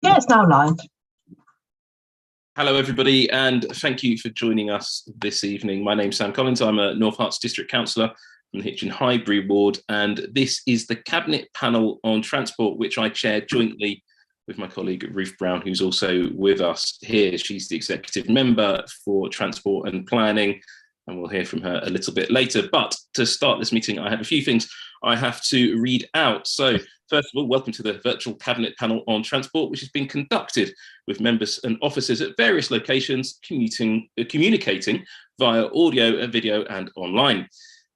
Yeah, it's now live. Hello, everybody, and thank you for joining us this evening. My name's Sam Collins. I'm a North Herts District Councillor from the Hitchin Highbury ward, and this is the Cabinet Panel on Transport, which I chair jointly with my colleague Ruth Brown, who's also with us here. She's the Executive Member for Transport and Planning, and we'll hear from her a little bit later. But to start this meeting, I have a few things I have to read out. So first of all, welcome to the virtual Cabinet Panel on Transport, which has been conducted with members and officers at various locations, communicating via audio and video and online.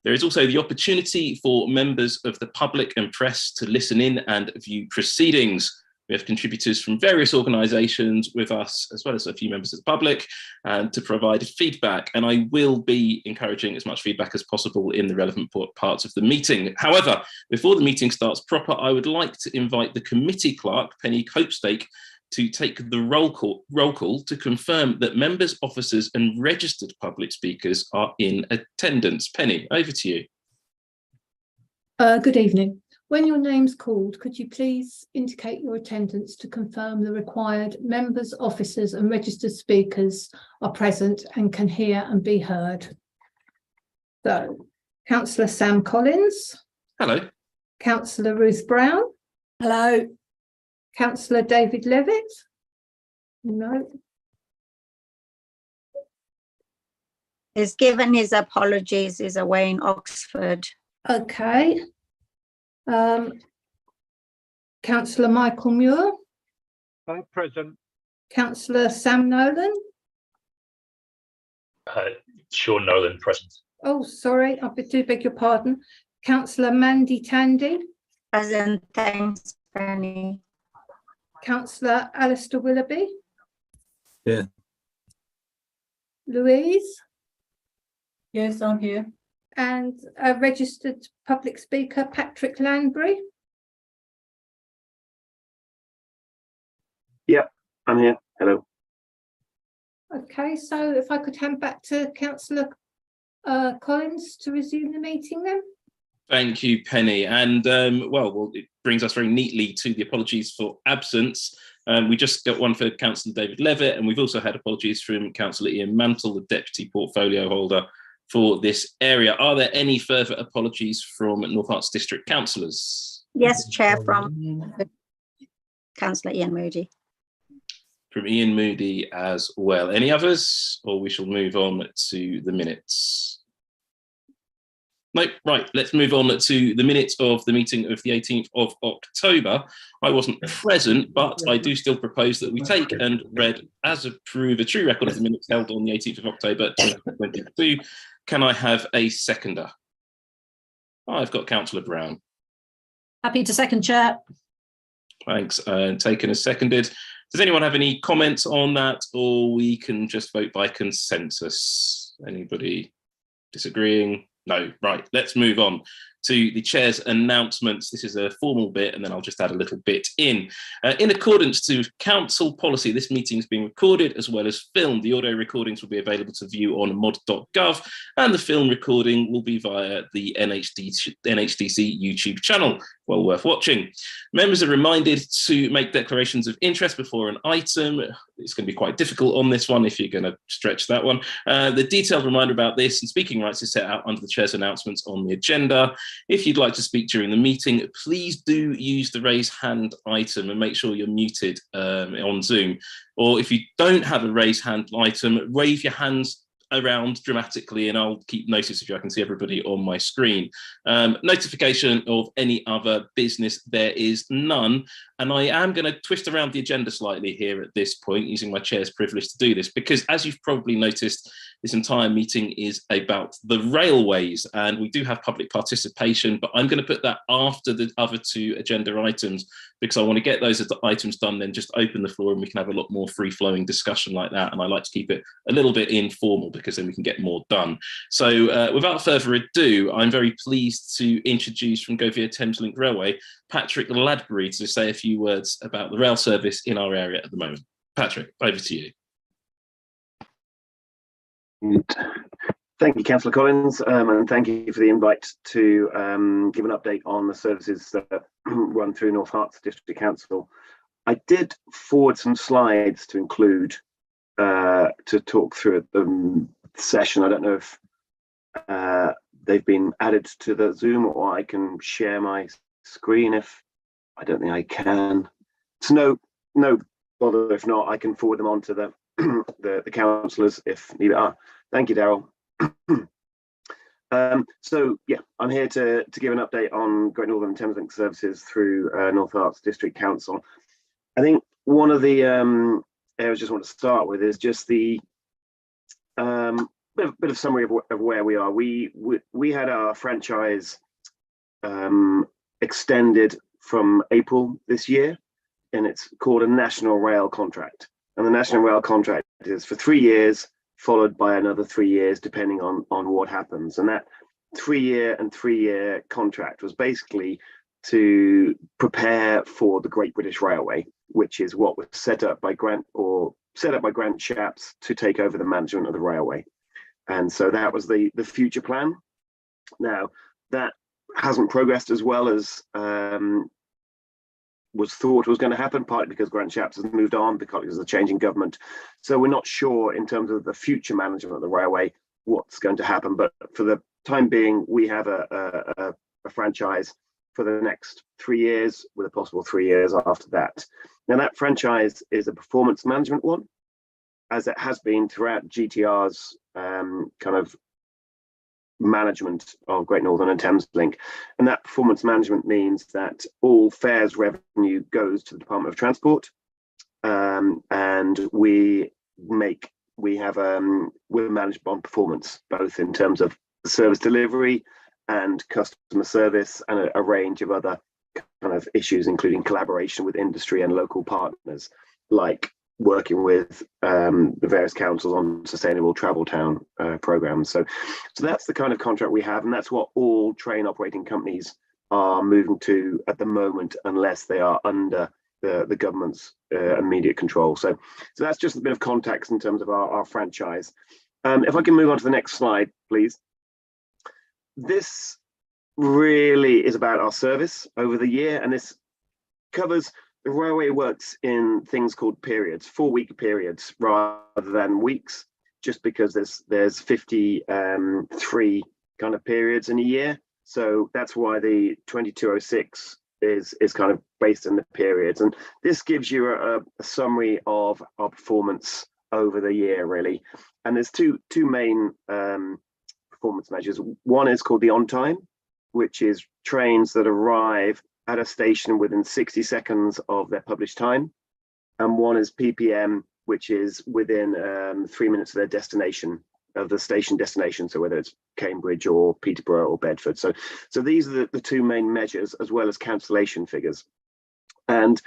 There is also the opportunity for members of the public and press to listen in and view proceedings. We have contributors from various organisations with us, as well as a few members of the public, and to provide feedback. And I will be encouraging as much feedback as possible in the relevant parts of the meeting. However, before the meeting starts proper, I would like to invite the committee clerk, Penny Copestake, to take the roll call to confirm that members, officers and registered public speakers are in attendance. Penny, over to you. Good evening. When your name's called, could you please indicate your attendance to confirm the required members, officers and registered speakers are present and can hear and be heard? So, Councillor Sam Collins. Hello. Councillor Ruth Brown. Hello. Councillor David Levitt. No. He's given his apologies, he's away in Oxford. Okay. Councillor Michael Muir. I'm present. Councillor Sam Nolan. Sean Nolan, present. Oh, sorry, I do beg your pardon. Councillor Mandy Tandy. Present, thanks, Penny. Councillor Alistair Willoughby. Yeah. Louise. Yes, I'm here. And a registered public speaker, Patrick Landbury. Yeah, I'm here. Hello. Okay, so if I could hand back to Councillor Collins to resume the meeting then. Thank you, Penny. And well, it brings us very neatly to the apologies for absence. We just got one for Councillor David Levitt, and we've also had apologies from Councillor Ian Mantle, the Deputy Portfolio Holder for this area. Are there any further apologies from North Herts District Councillors? Yes, Chair, from Councillor Ian Moody. From Ian Moody as well. Any others, or we shall move on to the minutes? No, right, let's move on to the minutes of the meeting of the 18th of October. I wasn't present, but I do still propose that we take and read as approved a true record of the minutes held on the 18th of October 2022. Can I have a seconder? I've got Councillor Brown. Happy to second, Chair. Thanks, taken as seconded. Does anyone have any comments on that, or we can just vote by consensus? Anybody disagreeing? No, right, let's move on to the Chair's announcements. This is a formal bit, and then I'll just add a little bit in. In accordance to Council policy, this meeting is being recorded as well as filmed. The audio recordings will be available to view on mod.gov, and the film recording will be via the NHDC YouTube channel. Well worth watching. Members are reminded to make declarations of interest before an item. It's going to be quite difficult on this one if you're going to stretch that one. The detailed reminder about this and speaking rights is set out under the Chair's announcements on the agenda. If you'd like to speak during the meeting, please do use the raise hand item and make sure you're muted on Zoom. Or if you don't have a raise hand item, wave your hands around dramatically and I'll keep notice if I can see everybody on my screen. Notification of any other business, there is none. And I am going to twist around the agenda slightly here at this point, using my chair's privilege to do this, because as you've probably noticed, this entire meeting is about the railways, and we do have public participation, but I'm going to put that after the other two agenda items, because I want to get those items done, then just open the floor and we can have a lot more free-flowing discussion like that. And I like to keep it a little bit informal because then we can get more done. So without further ado, I'm very pleased to introduce from Govia Thameslink Railway, Patrick Ladbury, to say a few words about the rail service in our area at the moment. Patrick, over to you. Thank you, Councillor Collins, and thank you for the invite to give an update on the services that run through North Herts District Council. I did forward some slides to include to talk through at the session. I don't know if they've been added to the Zoom, or I can share my screen if I don't think I can. It's no bother if not. I can forward them on to the the councillors if needed. Thank you, Daryl. So yeah, I'm here to give an update on Great Northern Thameslink services through North Herts District Council. I think one of the areas I just want to start with is just the bit of summary of where we are. We had our franchise extended from April this year, and it's called a National Rail contract. And the National Rail contract is for 3 years, followed by another 3 years, depending on what happens. And that 3-year and 3-year contract was basically to prepare for the Great British Railway, which is what was set up by Grant Shapps to take over the management of the railway. And so that was the future plan. Now, that hasn't progressed as well as was thought was going to happen, partly because Grant Shapps has moved on, because of the changing government. So we're not sure in terms of the future management of the railway what's going to happen. But for the time being, we have a franchise for the next 3 years, with a possible 3 years after that. Now, that franchise is a performance management one, as it has been throughout GTR's kind of management of Great Northern and Thameslink. And that performance management means that all fares revenue goes to the Department of Transport, and we're managed on performance, both in terms of service delivery and customer service, and a range of other kind of issues, including collaboration with industry and local partners, like working with the various councils on sustainable travel town programs. So that's the kind of contract we have, and that's what all train operating companies are moving to at the moment, unless they are under the government's immediate control. So that's just a bit of context in terms of our franchise. If I can move on to the next slide, please. This really is about our service over the year, and this covers the railway works in things called periods, 4-week periods rather than weeks, just because there's 53 kind of periods in a year. So that's why the 2206 is kind of based in the periods. And this gives you a summary of our performance over the year, really. And there's two main performance measures. One is called the on time, which is trains that arrive at a station within 60 seconds of their published time, and one is PPM, which is within 3 minutes of their destination, of the station destination. So whether it's Cambridge or Peterborough or Bedford. So these are the two main measures, as well as cancellation figures. And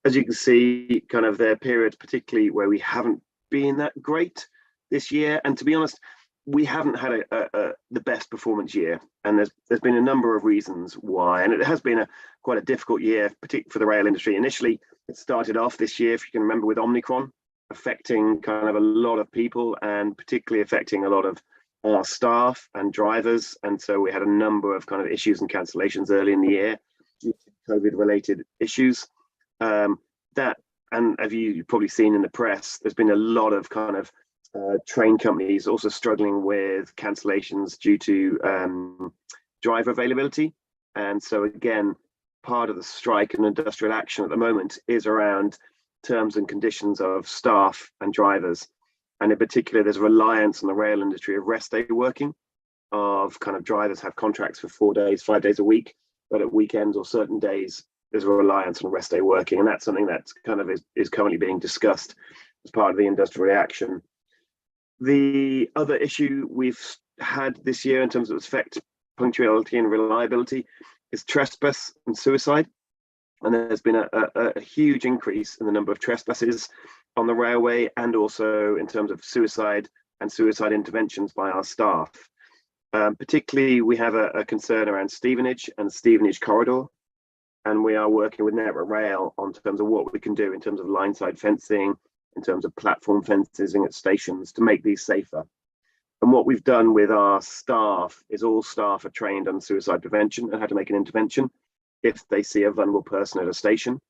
as you can see, kind of their periods, particularly where we haven't been that great this year. And to be honest, we haven't had the best performance year, and there's been a number of reasons why, and it has been quite a difficult year, particularly for the rail industry. Initially, it started off this year, if you can remember, with Omicron affecting kind of a lot of people, and particularly affecting a lot of our staff and drivers. And so we had a number of kind of issues and cancellations early in the year due to COVID-related issues. That, and as you've probably seen in the press, there's been a lot of kind of train companies also struggling with cancellations due to driver availability. And so again, part of the strike and industrial action at the moment is around terms and conditions of staff and drivers. And in particular, there's a reliance on the rail industry of rest day working, of kind of drivers have contracts for 4 days, 5 days a week, but at weekends or certain days, there's a reliance on rest day working. And that's something that's kind of is currently being discussed as part of the industrial reaction. The other issue we've had this year in terms of effect, punctuality and reliability, is trespass and suicide. And there's been a huge increase in the number of trespasses on the railway, and also in terms of suicide and suicide interventions by our staff. Particularly, we have a concern around Stevenage and Stevenage corridor, and we are working with Network Rail on terms of what we can do in terms of line side fencing, in terms of platform fencing at stations to make these safer. And what we've done with our staff is all staff are trained on suicide prevention and how to make an intervention if they see a vulnerable person at a station.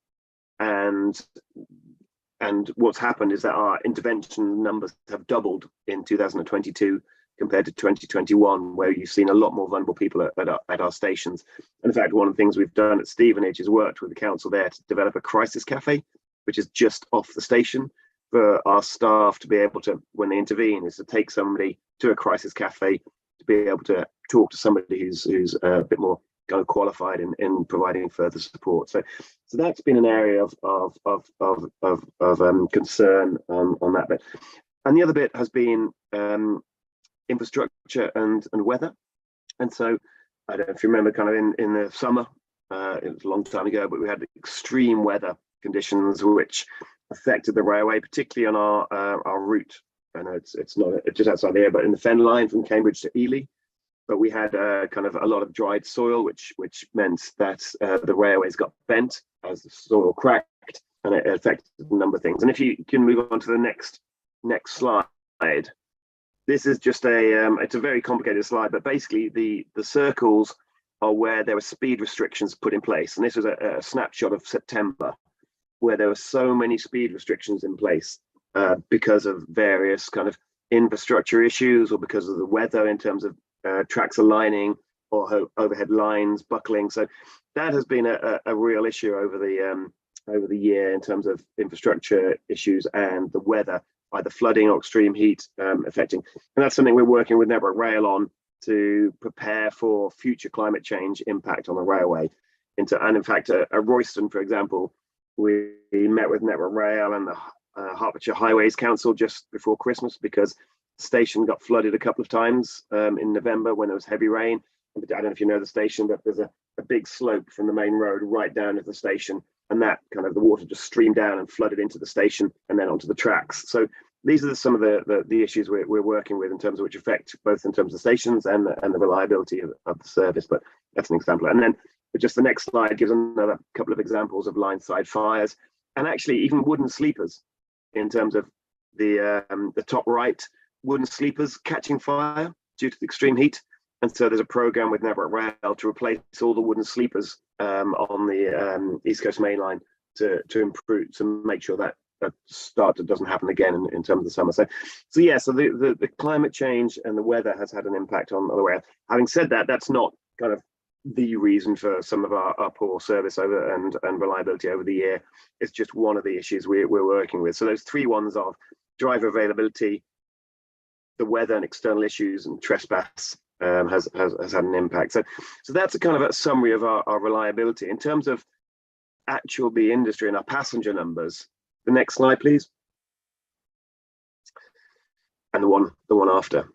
and what's happened is that our intervention numbers have doubled in 2022 compared to 2021, where you've seen a lot more vulnerable people at our stations. And in fact, one of the things we've done at Stevenage is worked with the council there to develop a crisis cafe, which is just off the station, for our staff to be able to, when they intervene, is to take somebody to a crisis cafe to be able to talk to somebody who's a bit more kind of qualified in providing further support. So that's been an area of concern on that bit. And the other bit has been infrastructure and weather. And so I don't know if you remember, kind of in the summer, it was a long time ago, but we had extreme weather conditions which affected the railway, particularly on our route. I know it's not just outside here, but in the Fen line from Cambridge to Ely. But we had kind of a lot of dried soil, which meant that the railways got bent as the soil cracked, and it affected a number of things. And if you can move on to the next slide, this is just it's a very complicated slide, but basically the circles are where there were speed restrictions put in place. And this was a snapshot of September, where there were so many speed restrictions in place because of various kind of infrastructure issues, or because of the weather in terms of tracks aligning or overhead lines buckling. So that has been a real issue over the year in terms of infrastructure issues and the weather, either flooding or extreme heat affecting. And that's something we're working with Network Rail on to prepare for future climate change impact on the railway. And in fact, at Royston, for example, we met with Network Rail and the Hertfordshire Highways Council just before Christmas, because the station got flooded a couple of times in November when there was heavy rain. I don't know if you know the station, but there's a big slope from the main road right down to the station, and that kind of the water just streamed down and flooded into the station and then onto the tracks. So these are some of the issues we're working with in terms of which affect both in terms of stations and the reliability of the service. But that's an example. And then just the next slide gives another couple of examples of line side fires, and actually even wooden sleepers in terms of the top right, wooden sleepers catching fire due to the extreme heat. And so there's a program with Network Rail to replace all the wooden sleepers on the East Coast Main Line to improve, to make sure that doesn't happen again in terms of the summer. So the climate change and the weather has had an impact on the rail. Having said that, that's not kind of the reason for some of our poor service over and reliability over the year. It's just one of the issues we're working with. So those three ones of driver availability, the weather and external issues, and trespass has had an impact. So that's a kind of a summary of our reliability. In terms of actual the industry and our passenger numbers, the next slide, please. And the one after.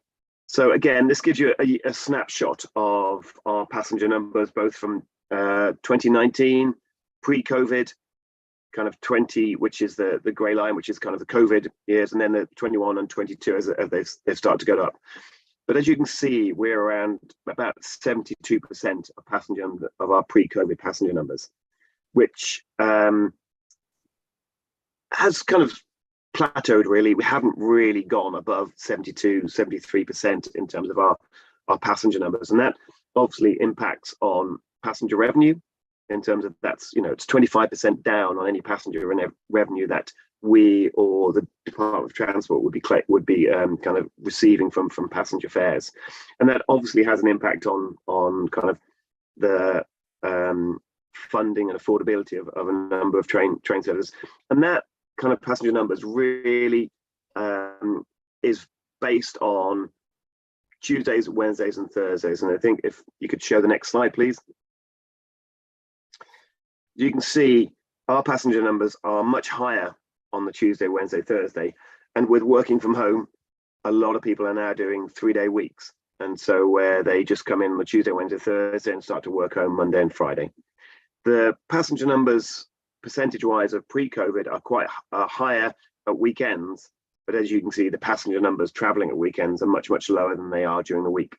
So again, this gives you a snapshot of our passenger numbers, both from 2019, pre-COVID, kind of 20, which is the grey line, which is kind of the COVID years, and then the 21 and 22 as they've started to go up. But as you can see, we're around about 72% of our pre-COVID passenger numbers, which has kind of plateaued really. We haven't really gone above 72, 73% in terms of our passenger numbers. And that obviously impacts on passenger revenue in terms of it's 25% down on any passenger revenue that we or the Department of Transport would be kind of receiving from passenger fares. And that obviously has an impact on kind of the funding and affordability of a number of train services. And that kind of passenger numbers really is based on Tuesdays, Wednesdays and Thursdays. And I think if you could show the next slide, please. You can see our passenger numbers are much higher on the Tuesday, Wednesday, Thursday. And with working from home, a lot of people are now doing 3-day weeks. And so where they just come in on the Tuesday, Wednesday, Thursday and start to work home Monday and Friday. The passenger numbers percentage-wise of pre-COVID are quite higher at weekends, but as you can see, the passenger numbers traveling at weekends are much, much lower than they are during the week.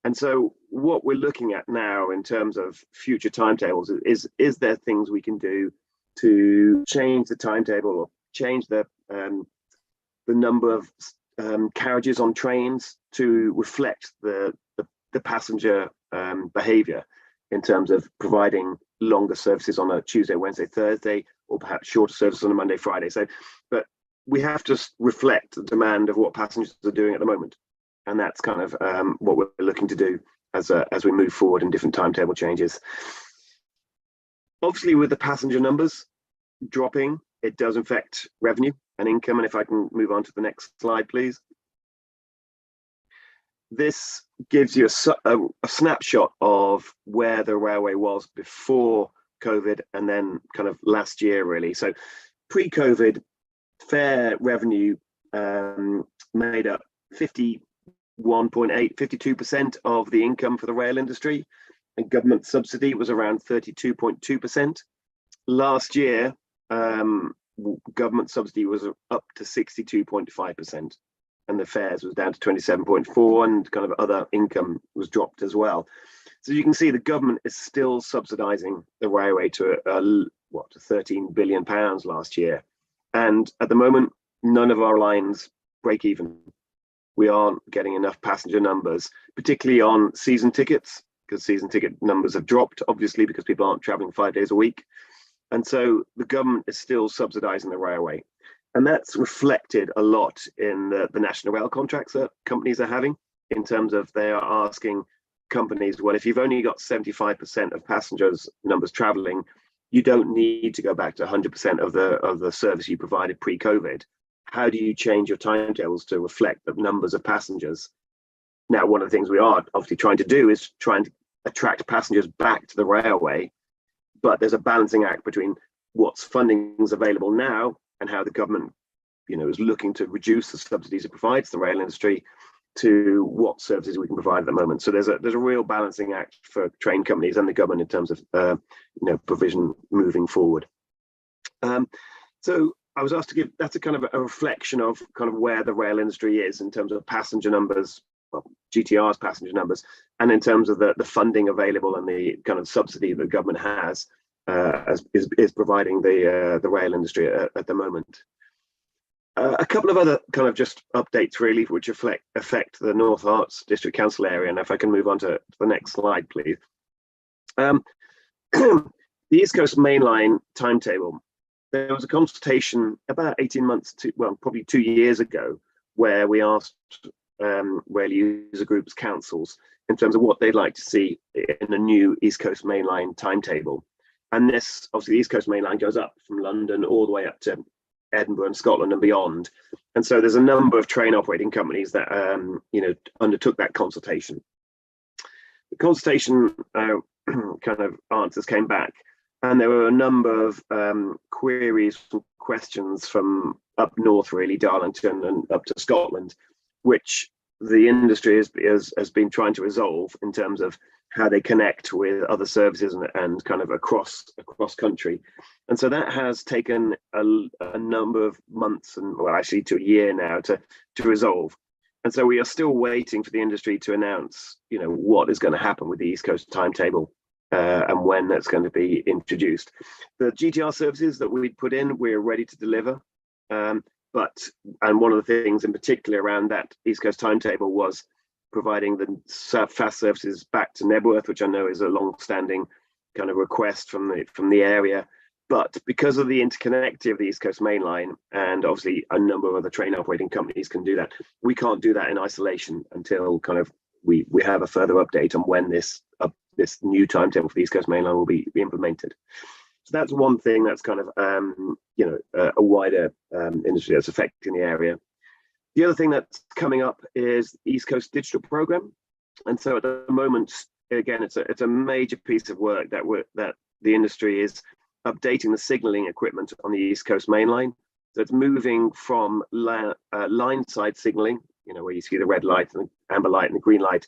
And so what we're looking at now in terms of future timetables is there things we can do to change the timetable or change the number of carriages on trains to reflect the passenger behavior in terms of providing longer services on a Tuesday, Wednesday, Thursday, or perhaps shorter service on a Monday, Friday. So, but we have to reflect the demand of what passengers are doing at the moment. And that's kind of what we're looking to do as we move forward in different timetable changes. Obviously, with the passenger numbers dropping, it does affect revenue and income. And if I can move on to the next slide, please. This gives you a snapshot of where the railway was before COVID and then kind of last year, really. So pre-COVID, fare revenue made up 52% of the income for the rail industry, and government subsidy was around 32.2%. Last year, government subsidy was up to 62.5%, and the fares was down to 27.4%, and kind of other income was dropped as well. So you can see the government is still subsidising the railway to to £13 billion last year, and at the moment, none of our lines break even. We aren't getting enough passenger numbers, particularly on season tickets, because season ticket numbers have dropped, obviously, because people aren't traveling 5 days a week. And so the government is still subsidizing the railway. And that's reflected a lot in the national rail contracts that companies are having, in terms of they are asking companies, well, if you've only got 75% of passengers numbers traveling, you don't need to go back to 100% of the service you provided pre-COVID. How do you change your timetables to reflect the numbers of passengers? Now, one of the things we are obviously trying to do is trying to attract passengers back to the railway, but there's a balancing act between what's funding is available now and how the government, is looking to reduce the subsidies it provides the rail industry to what services we can provide at the moment. So there's a real balancing act for train companies and the government in terms of provision moving forward. So I was asked to give, that's a kind of a reflection of kind of where the rail industry is in terms of passenger numbers, well, GTR's passenger numbers, and in terms of the funding available and the kind of subsidy that the government has is providing the rail industry at the moment. A couple of other kind of just updates really, which affect the North Herts District Council area. And if I can move on to the next slide, please. The East Coast Main Line timetable. There was a consultation about 18 months to, well, probably 2 years ago, where we asked rail user groups, councils, in terms of what they'd like to see in a new East Coast Main Line timetable. And this, obviously, the East Coast Main Line goes up from London all the way up to Edinburgh and Scotland and beyond. And so there's a number of train operating companies that, undertook that consultation. The consultation kind of answers came back, and there were a number of queries and questions from up north, really, Darlington and up to Scotland, which the industry has been trying to resolve in terms of how they connect with other services and kind of across country. And so that has taken a number of months, and well, actually to a year now to resolve. And so we are still waiting for the industry to announce, what is going to happen with the East Coast timetable and when that's going to be introduced. The GTR services that we put in, we're ready to deliver. And one of the things in particular around that East Coast timetable was providing the fast services back to Nebworth, which I know is a long-standing kind of request from the area. But because of the interconnectivity of the East Coast Main Line, and obviously a number of other train operating companies can do that, we can't do that in isolation until kind of we have a further update on when this new timetable for the East Coast Main Line will be implemented. So that's one thing that's kind of a wider industry that's affecting the area. The other thing that's coming up is the East Coast Digital Programme, and so at the moment, again, it's a major piece of work that the industry is updating the signalling equipment on the East Coast Main Line. So it's moving from line side signalling, where you see the red light and the amber light and the green light,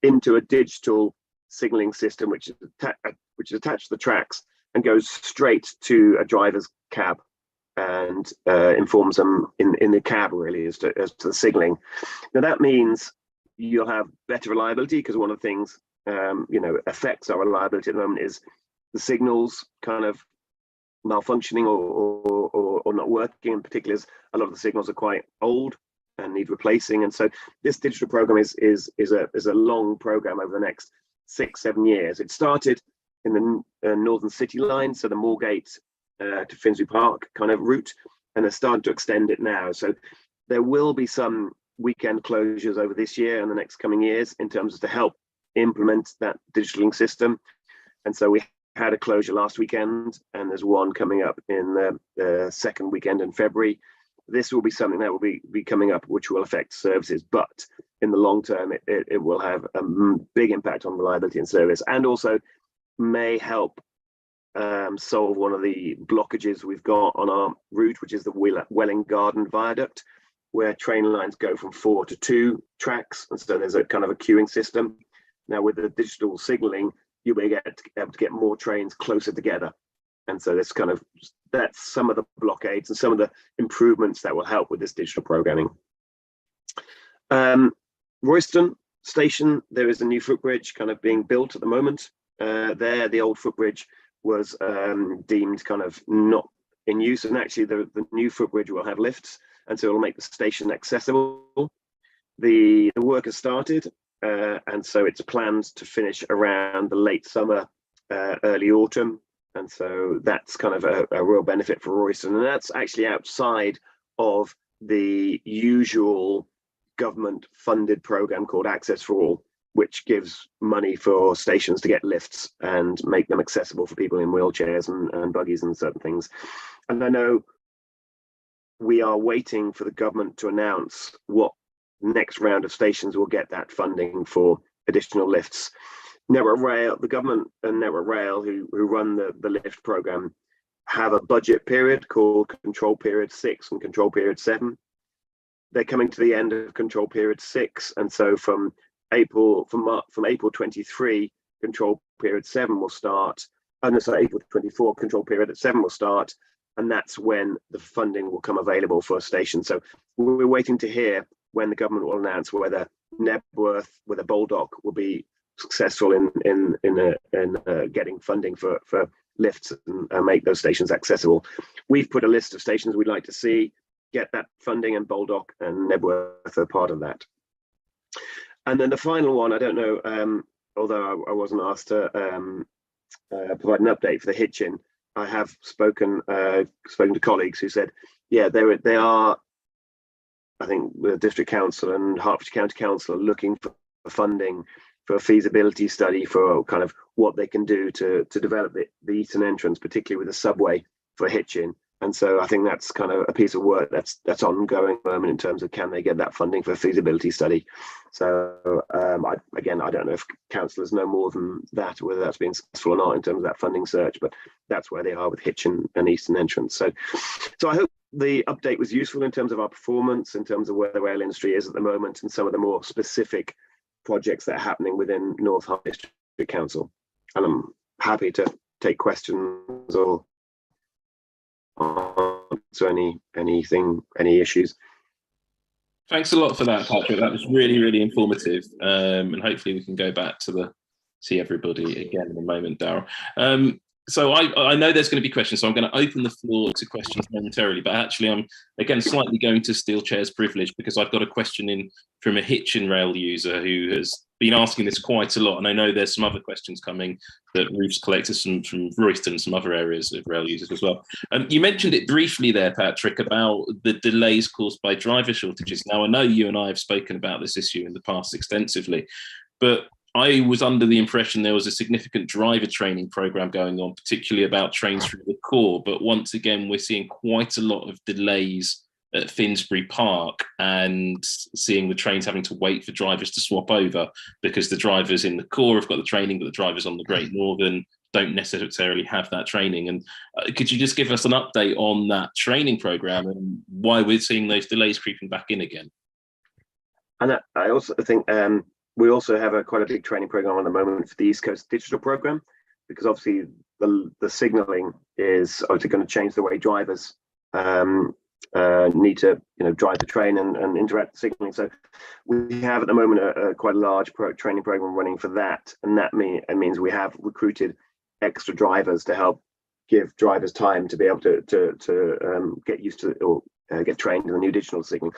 into a digital signalling system which is attached to the tracks and goes straight to a driver's cab and informs them in the cab really as to the signalling. Now that means you'll have better reliability, because one of the things affects our reliability at the moment is the signals kind of malfunctioning or not working, in particular as a lot of the signals are quite old and need replacing. And so this digital program is a long program over the next 6-7 years. It started in the Northern City line, so the Moorgate to Finsbury Park kind of route, and they're starting to extend it now. So there will be some weekend closures over this year and the next coming years in terms of to help implement that digitaling system. And so we had a closure last weekend, and there's one coming up in the second weekend in February. This will be something that will be coming up, which will affect services, but in the long term, it will have a big impact on reliability and service, and also may help solve one of the blockages we've got on our route, which is the Welling Garden Viaduct, where train lines go from 4 to 2 tracks, and so there's a kind of a queuing system. Now with the digital signalling, you may able to get more trains closer together, and so that's some of the blockades and some of the improvements that will help with this digital programming. Royston Station, there is a new footbridge kind of being built at the moment. The old footbridge was deemed kind of not in use, and actually the new footbridge will have lifts, and so it'll make the station accessible. The work has started, and so it's planned to finish around the late summer, early autumn, and so that's kind of a real benefit for Royston, and that's actually outside of the usual government funded program called Access for All, which gives money for stations to get lifts and make them accessible for people in wheelchairs and buggies and certain things. And I know we are waiting for the government to announce what next round of stations will get that funding for additional lifts. Network Rail, the government and Network Rail, who run the lift program, have a budget period called Control Period 6 and Control Period 7. They're coming to the end of Control Period 6, and so from April 23, Control Period 7 will start. And so April 24, Control Period 7 will start, and that's when the funding will come available for a station. So we're waiting to hear when the government will announce whether Knebworth, whether Baldock will be successful in getting funding for lifts and make those stations accessible. We've put a list of stations we'd like to see get that funding, and Baldock and Knebworth are part of that. And then the final one, I don't know, although I wasn't asked to provide an update for the Hitchin, I have spoken to colleagues who said, yeah, they are, I think the District Council and Hertfordshire County Council are looking for funding for a feasibility study for kind of what they can do to develop the Eastern entrance, particularly with the subway for Hitchin. And so I think that's kind of a piece of work that's ongoing at the moment in terms of can they get that funding for a feasibility study. So I don't know if councillors know more than that, whether that's been successful or not in terms of that funding search, but that's where they are with Hitchin and Eastern entrance. So I hope the update was useful in terms of our performance, in terms of where the rail industry is at the moment, and some of the more specific projects that are happening within North Hertfordshire District Council. And I'm happy to take questions or answer any issues. Thanks a lot for that, Patrick. That was really, really informative. And hopefully we can go back to see everybody again in a moment, Darryl. So I know there's going to be questions, so I'm going to open the floor to questions momentarily, but actually I'm, again, slightly going to steal Chair's privilege because I've got a question in from a Hitchin rail user who has been asking this quite a lot, and I know there's some other questions coming that Ruth's collected from Royston and some other areas of rail users as well. You mentioned it briefly there, Patrick, about the delays caused by driver shortages. Now, I know you and I have spoken about this issue in the past extensively, but I was under the impression there was a significant driver training program going on, particularly about trains through the core. But once again, we're seeing quite a lot of delays at Finsbury Park and seeing the trains having to wait for drivers to swap over because the drivers in the core have got the training, but the drivers on the Great Northern don't necessarily have that training. And could you just give us an update on that training program and why we're seeing those delays creeping back in again? And I also think we also have quite a big training program at the moment for the East Coast Digital Program, because obviously the signalling is obviously going to change the way drivers need to drive the train and interact with signalling. So we have at the moment a quite a large training program running for that, and that means we have recruited extra drivers to help give drivers time to be able to get used to or get trained in the new digital signalling.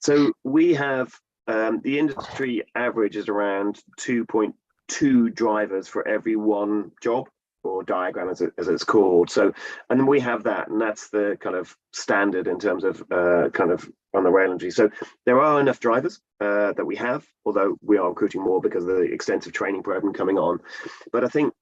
So we have the industry average is around 2.2 drivers for every one job. or diagram as it's called. So, and then we have that, and that's the kind of standard in terms of kind of on the rail industry. So there are enough drivers that we have, although we are recruiting more because of the extensive training program coming on. But I think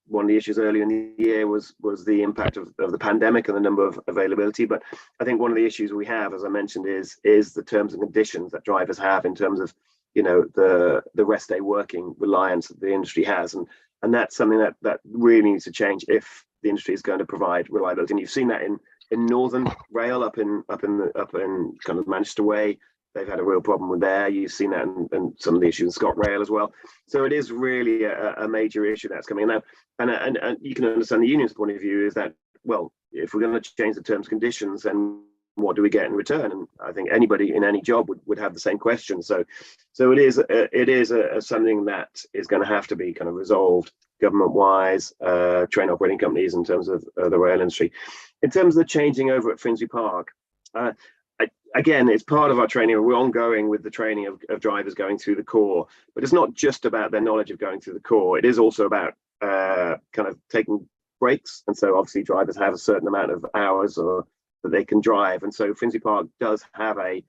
one of the issues earlier in the year was the impact of the pandemic and the number of availability. But I think one of the issues we have, as I mentioned, is the terms and conditions that drivers have in terms of, you know, the rest day working reliance that the industry has, and that's something that really needs to change if the industry is going to provide reliability. And you've seen that in Northern Rail up in kind of Manchester Way. They've had a real problem with there. You've seen that in some of the issues in ScotRail as well. So it is really a major issue that's coming now. And you can understand the union's point of view is that, well, if we're going to change the terms and conditions, then what do we get in return? And I think anybody in any job would have the same question. So it is something that is going to have to be kind of resolved government-wise, train operating companies in terms of the rail industry. In terms of the changing over at Finsbury Park, again, it's part of our training. We're ongoing with the training of drivers going through the core, but it's not just about their knowledge of going through the core. It is also about kind of taking breaks. And so obviously drivers have a certain amount of hours that they can drive. And so Finsbury Park does have a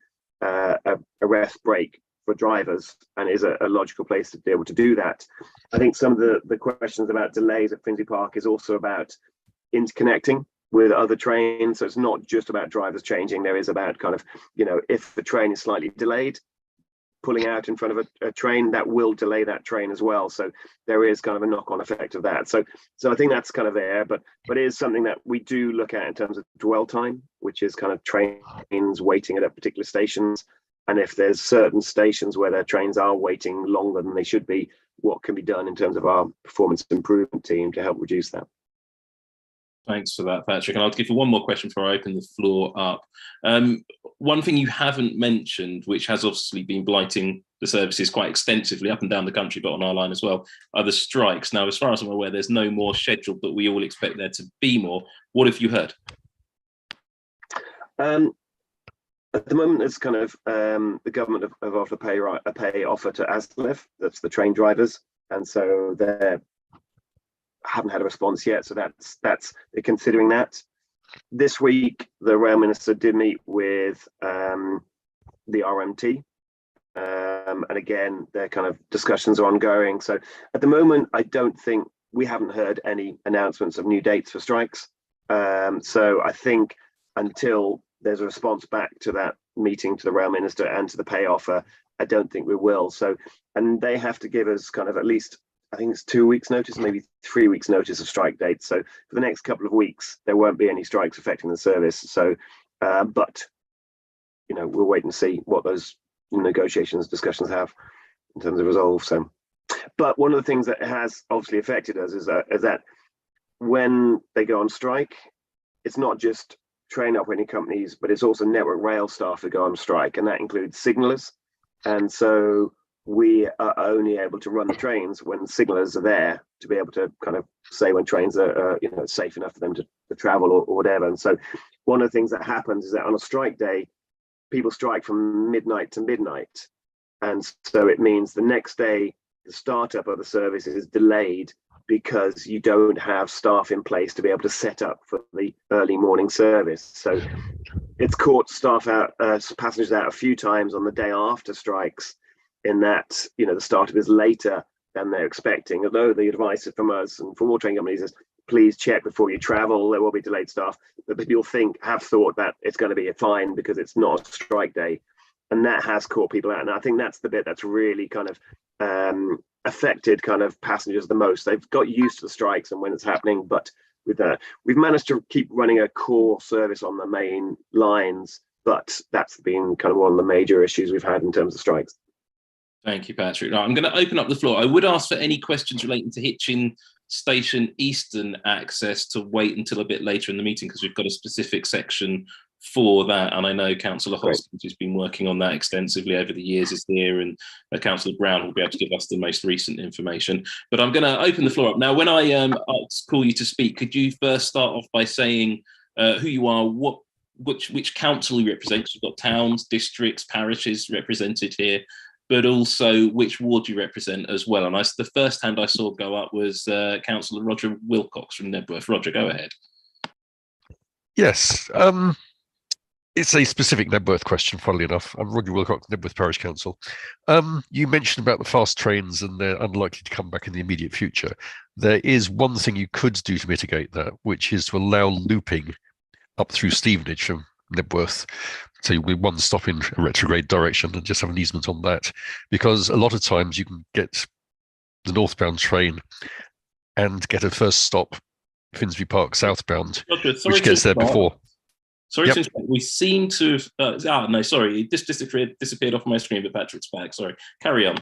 rest break for drivers and is a logical place to be able to do that. I think some of the questions about delays at Finsbury Park is also about interconnecting with other trains. So it's not just about drivers changing. There is about kind of, you know, if the train is slightly delayed, pulling out in front of a train, that will delay that train as well. So there is kind of a knock-on effect of that. So I think that's kind of there, but it is something that we do look at in terms of dwell time, which is kind of trains waiting at particular stations. And if there's certain stations where their trains are waiting longer than they should be, what can be done in terms of our performance improvement team to help reduce that? Thanks for that, Patrick. And I'll give you one more question before I open the floor up. One thing you haven't mentioned, which has obviously been blighting the services quite extensively up and down the country, but on our line as well, are the strikes. Now, as far as I'm aware, there's no more scheduled, but we all expect there to be more. What have you heard? At the moment, it's kind of the government have offered a pay offer to ASLEF, that's the train drivers, and so they haven't had a response yet. So that's they're considering that. This week, the rail minister did meet with the RMT, and again, their kind of discussions are ongoing. So at the moment, I don't think we haven't heard any announcements of new dates for strikes. So I think until there's a response back to that meeting, to the rail minister and to the pay offer, I don't think we will. So, and they have to give us kind of at least, I think it's 2 weeks notice, maybe 3 weeks notice of strike dates. So for the next couple of weeks, there won't be any strikes affecting the service. So, but, you know, we'll wait and see what those negotiations, discussions have in terms of resolve. So, but one of the things that has obviously affected us is that when they go on strike, it's not just train operating companies, but it's also Network Rail staff who go on strike, and that includes signallers. And so we are only able to run the trains when signallers are there to be able to kind of say when trains are safe enough for them to travel or whatever. And so one of the things that happens is that on a strike day, people strike from midnight to midnight. And so it means the next day, the startup of the service is delayed because you don't have staff in place to be able to set up for the early morning service. So it's caught staff out, passengers out a few times on the day after strikes, in that, you know, the startup is later than they're expecting. Although the advice from us and from all train companies is, please check before you travel, there will be delayed staff. But people have thought that it's going to be a fine because it's not a strike day. And that has caught people out. And I think that's the bit that's really kind of affected kind of passengers the most. They've got used to the strikes and when it's happening, but with we've managed to keep running a core service on the main lines, but that's been kind of one of the major issues we've had in terms of strikes. Thank you, Patrick. Now, I'm going to open up the floor. I would ask for any questions relating to Hitchin Station Eastern access to wait until a bit later in the meeting, because we've got a specific section for that. And I know Councillor Hoskins has been working on that extensively over the years, is here, and Councillor Brown will be able to give us the most recent information. But I'm going to open the floor up. Now, when I call you to speak, could you first start off by saying who you are, which council you represent? You've got towns, districts, parishes represented here, but also which ward you represent as well. And the first hand I saw go up was Councillor Roger Wilcox from Nebworth. Roger, go ahead. Yes, it's a specific Nebworth question, funnily enough. I'm Roger Wilcox, Nebworth Parish Council. You mentioned about the fast trains and they're unlikely to come back in the immediate future. There is one thing you could do to mitigate that, which is to allow looping up through Stevenage from Nebworth. So you'll be one stop in a retrograde direction and just have an easement on that. Because a lot of times you can get the northbound train and get a first stop, Finsbury Park southbound, Roger, which gets there before. Sorry Yep. to interrupt. We seem to have, no, sorry, it just disappeared off my screen, but Patrick's back. Sorry. Carry on.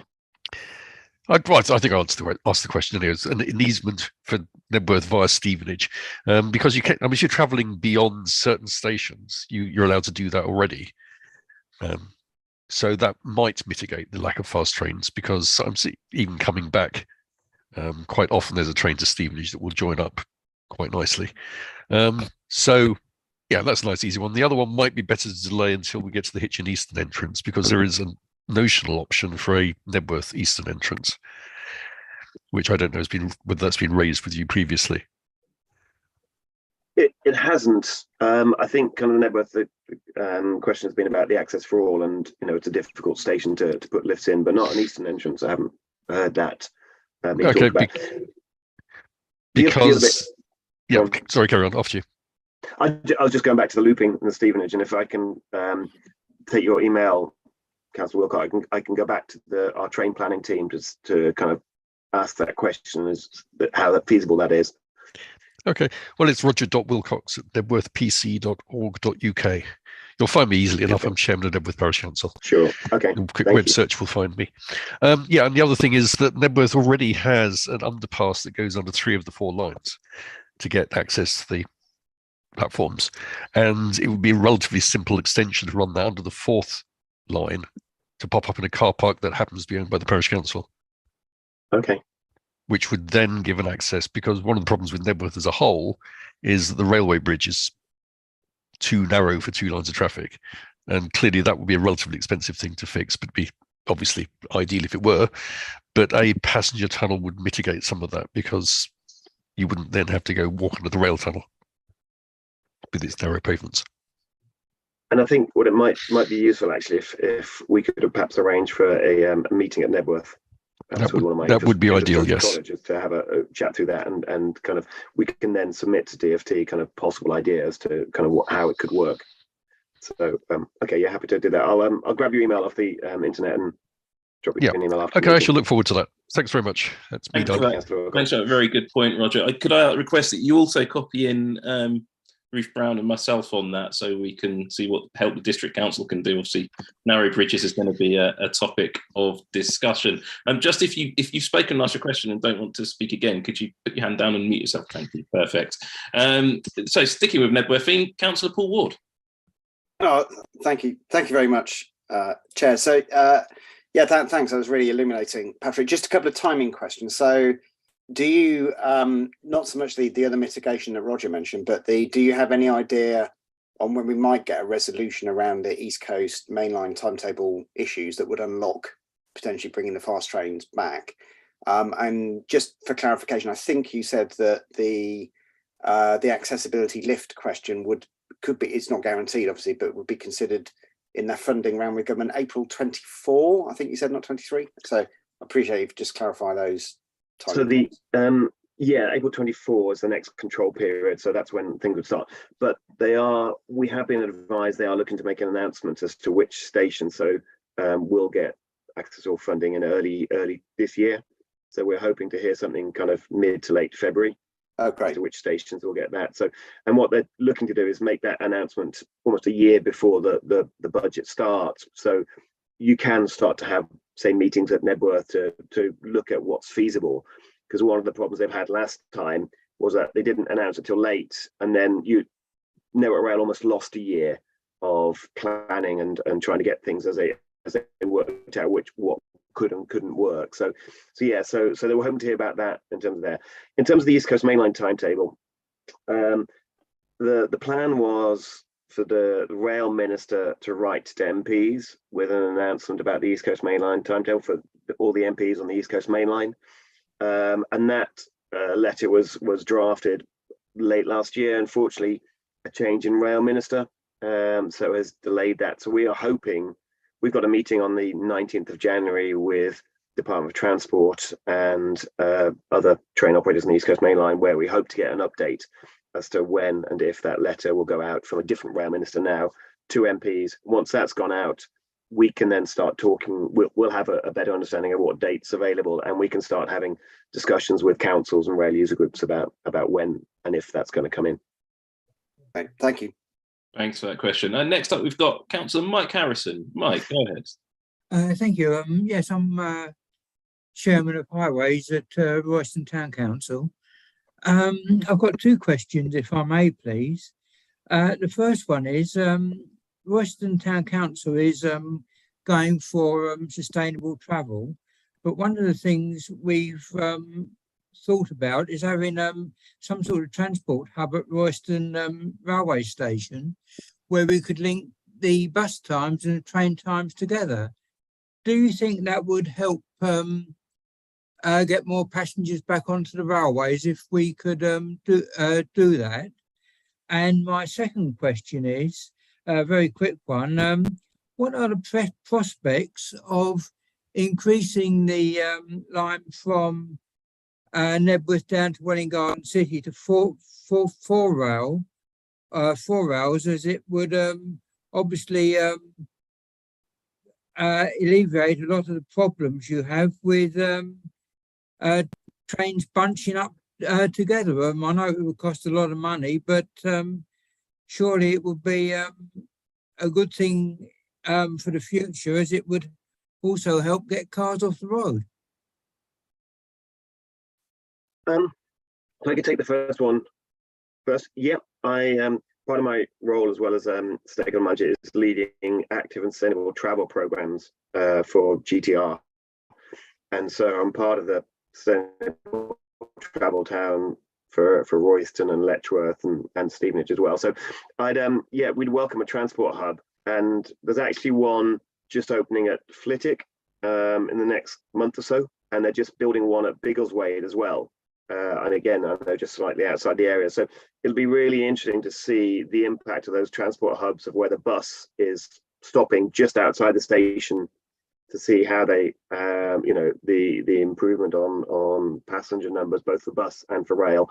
I think I asked the question anyway. It's an easement for Nebworth via Stevenage, because you can. I mean, if you're travelling beyond certain stations, you're allowed to do that already. So that might mitigate the lack of fast trains, because I'm even coming back. Quite often, there's a train to Stevenage that will join up quite nicely. So yeah, that's a nice easy one. The other one might be better to delay until we get to the Hitchin Eastern entrance, because there is a notional option for a Nebworth Eastern entrance, which I don't know whether that's been raised with you previously. It hasn't. I think kind of Nebworth, the question has been about the access for all, and it's a difficult station to put lifts in, but not an Eastern entrance. I haven't heard that being Okay, talked about. because yeah, sorry, carry on. After you. I was just going back to the looping and the Stevenage, and if I can take your email, Councillor Wilcott, I can go back to our train planning team just to kind of ask that question as how feasible that is. Okay, well, it's roger.wilcox at nebworthpc.org.uk. You'll find me easily enough. I'm chairman of Nebworth Parish Council. Sure. Okay. A quick Thank web you. search will find me. Yeah, and the other thing is that Nebworth already has an underpass that goes under 3 of the 4 lines to get access to the platforms, and it would be a relatively simple extension to run that under the 4th line to pop up in a car park that happens to be owned by the parish council. Okay. Which would then give an access, because one of the problems with Nebworth as a whole is that the railway bridge is too narrow for 2 lines of traffic, and clearly that would be a relatively expensive thing to fix, but be obviously ideal if it were. But a passenger tunnel would mitigate some of that, because you wouldn't then have to go walk under the rail tunnel with its narrow pavements. And I think what it might be useful actually if we could have perhaps arranged for a meeting at Nebworth. That would be ideal, yes. Colleges to have a chat through that, and kind of we can then submit to DFT kind of possible ideas to kind of how it could work. So okay, yeah, happy to do that. I'll grab your email off the internet and drop you an email after. Okay, I shall look forward to that. Thanks very much. That's me done. Thanks for that. Very good point, Roger. Could I request that you also copy in Ruth Brown and myself on that, so we can see what help the district council can do. Obviously, narrow bridges is going to be a topic of discussion. Just if you've spoken and asked a question and don't want to speak again, could you put your hand down and mute yourself? Thank you. Perfect. So sticking with Nebworth, Councillor Paul Ward. Oh, thank you very much, Chair. So yeah, thanks. That was really illuminating, Patrick. Just a couple of timing questions. So do you, not so much the other mitigation that Roger mentioned, but do you have any idea on when we might get a resolution around the East Coast mainline timetable issues that would unlock potentially bringing the fast trains back? And just for clarification, I think you said that the accessibility lift question could be, it's not guaranteed obviously, but would be considered in that funding round with government April 24, I think you said, not 23. So I appreciate you just clarify those. So April 24 is the next control period, so that's when things would start. But we have been advised they are looking to make an announcement as to which station, so we'll get access or funding in early this year. So we're hoping to hear something kind of mid to late February. Oh, great. To which stations will get that. So, and what they're looking to do is make that announcement almost a year before the budget starts. So you can start to have, say, meetings at Nebworth to look at what's feasible. Because one of the problems they've had last time was that they didn't announce it till late, and then Network Rail almost lost a year of planning and trying to get things as they worked out what could and couldn't work. So they were hoping to hear about that in terms of the East Coast mainline timetable. The plan was for the rail minister to write to MPs with an announcement about the East Coast Main Line timetable for all the MPs on the East Coast Main Line. And that letter was drafted late last year. Unfortunately, a change in rail minister, so has delayed that. So we are hoping, we've got a meeting on the 19th of January with Department of Transport and other train operators on the East Coast Main Line, where we hope to get an update as to when and if that letter will go out from a different rail minister now to MPs. Once that's gone out, we can then start talking. We'll have a better understanding of what dates available, and we can start having discussions with councils and rail user groups about when and if that's going to come in. Okay, thank you. Thanks for that question. And next up, we've got Councillor Mike Harrison. Mike, go ahead. Thank you. Yes, I'm Chairman of Highways at Royston Town Council. I've got two questions, if I may, please. The first one is, Royston Town Council is going for sustainable travel, but one of the things we've thought about is having some sort of transport hub at Royston railway station, where we could link the bus times and the train times together. Do you think that would help get more passengers back onto the railways if we could do that? And my second question is a very quick one. What are the prospects of increasing the line from Knebworth down to Welwyn Garden City to four rails, as it would obviously alleviate a lot of the problems you have with trains bunching up together. I know it would cost a lot of money, but surely it would be a good thing for the future, as it would also help get cars off the road. If I could take the first one first. Yeah, I part of my role as well as stakeholder manager is leading active and sustainable travel programs for GTR, and so I'm part of the sustainable travel town for Royston and Letchworth and Stevenage as well. So I'd yeah, we'd welcome a transport hub, and there's actually one just opening at Flitwick in the next month or so, and they're just building one at Biggleswade as well. And again, I know, just slightly outside the area. So it'll be really interesting to see the impact of those transport hubs, of where the bus is stopping just outside the station, to see how they, you know, the improvement on passenger numbers, both for bus and for rail.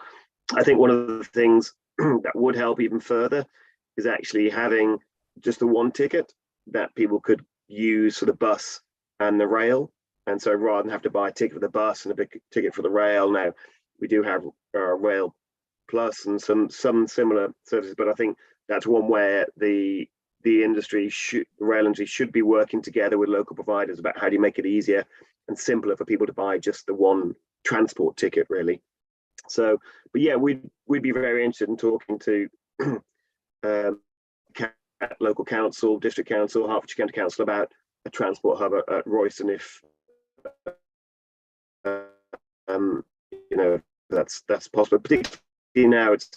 I think one of the things that would help even further is actually having just the one ticket that people could use for the bus and the rail. And so rather than have to buy a ticket for the bus and a big ticket for the rail, now we do have Rail Plus and some similar services. But I think that's one where the industry the rail industry should be working together with local providers about how do you make it easier and simpler for people to buy just the one transport ticket, really. So, but yeah, we'd be very interested in talking to local council, district council, Hertfordshire County Council about a transport hub at Royston, if you know, that's possible. Particularly now, it's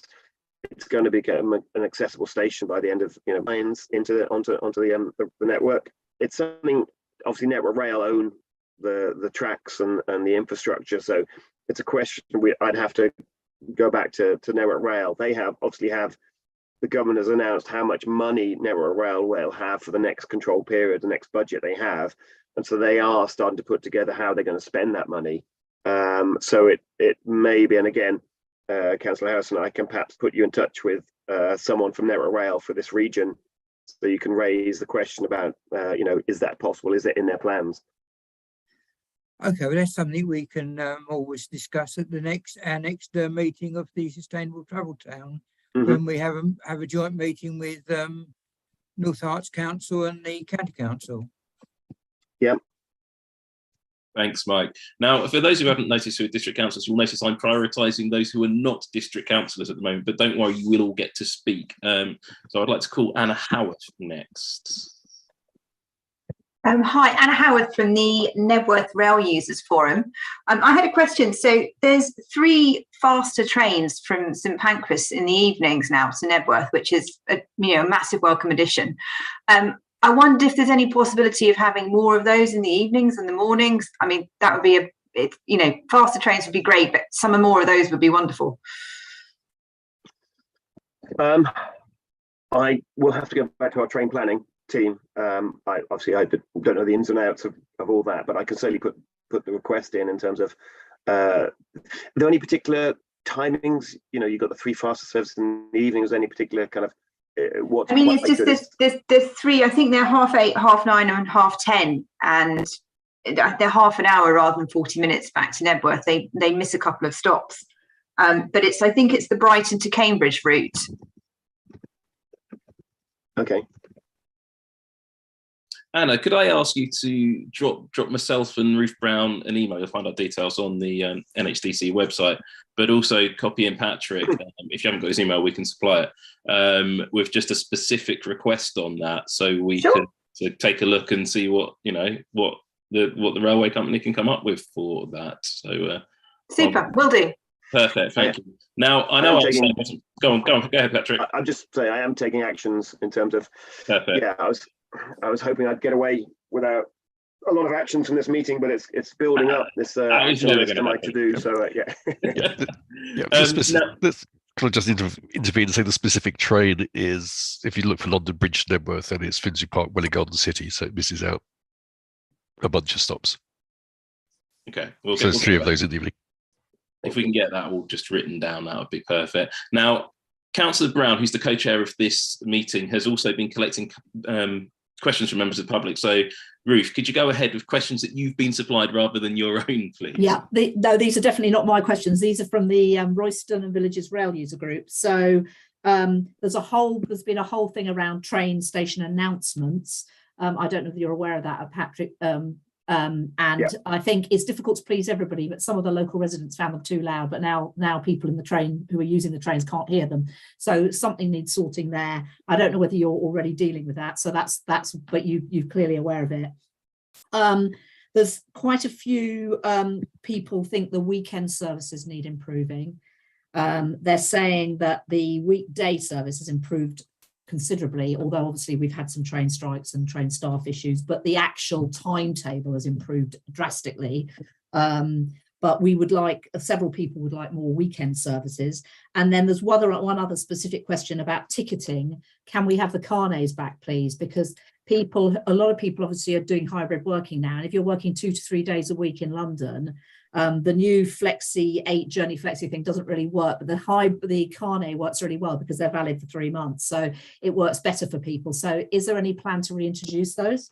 going to become an accessible station by the end of, you know, lines onto the network. It's something, obviously Network Rail own the tracks and the infrastructure, so it's a question I'd have to go back to Network Rail. They obviously have the government has announced how much money Network Rail will have for the next control period, the next budget they have, and so they are starting to put together how they're going to spend that money. So it may be, and again, Councillor Harrison, I can perhaps put you in touch with someone from Network Rail for this region, so you can raise the question about, you know, is that possible? Is it in their plans? Okay, well, that's something we can always discuss at our next meeting of the Sustainable Travel Town, when we have a joint meeting with North Herts Council and the County Council. Yep. Thanks, Mike. Now, for those who haven't noticed who are district councillors, you'll notice I'm prioritising those who are not district councillors at the moment, but don't worry, you will all get to speak. So I'd like to call Anna Howard next. Hi, Anna Howarth from the Nebworth Rail Users Forum. I had a question. So there's 3 faster trains from St Pancras in the evenings now to Nebworth, which is a massive welcome addition. I wondered if there's any possibility of having more of those in the evenings and the mornings. I mean, that would be faster trains would be great, but some more of those would be wonderful. I will have to go back to our train planning team. I don't know the ins and outs of all that, but I can certainly put the request in terms of are there any particular timings? You've got the 3 faster services in the evening. Is there any particular kind of what? I mean, it's just there's 3. I think they're 8:30, 9:30, and 10:30, and they're half an hour rather than 40 minutes back to Nebworth. They miss a couple of stops, but I think it's the Brighton to Cambridge route. Okay. Anna, could I ask you to drop myself and Ruth Brown an email? You'll find our details on the NHDC website, but also copy in Patrick. If you haven't got his email, we can supply it with just a specific request on that, so we can take a look and see what the railway company can come up with for that. So super, will do. Perfect, thank you. Now I know go ahead, Patrick. I'm just saying I am taking actions in terms of. Perfect. Yeah, I was hoping I'd get away without a lot of action from this meeting, but it's building up. This action list to do. So yeah. Can I just intervene and say the specific train is, if you look for London Bridge to Nebworth, then it's Finsbury Park, Welwyn Garden City, so it misses out a bunch of stops. Okay, so there's 3 of those in the evening. If we can get that all just written down, that would be perfect. Now, Councillor Brown, who's the co-chair of this meeting, has also been collecting questions from members of the public. So, Ruth, could you go ahead with questions that you've been supplied rather than your own, please? Yeah, no, these are definitely not my questions. These are from the Royston and Villages Rail User Group. So there's been a whole thing around train station announcements. I don't know if you're aware of that, Patrick. I think it's difficult to please everybody, but some of the local residents found them too loud, but now people in the train who are using the trains can't hear them, so something needs sorting there. I don't know whether you're already dealing with that, so that's but you're clearly aware of it. There's quite a few people think the weekend services need improving. They're saying that the weekday service has improved considerably, although obviously we've had some train strikes and train staff issues, but the actual timetable has improved drastically. But we would like, several people would like more weekend services. And then there's one other specific question about ticketing. Can we have the carnets back, please? Because a lot of people obviously are doing hybrid working now. And if you're working 2 to 3 days a week in London, the new Flexi 8 Journey Flexi thing doesn't really work, but the carnet works really well because they're valid for 3 months. So it works better for people. So is there any plan to reintroduce those?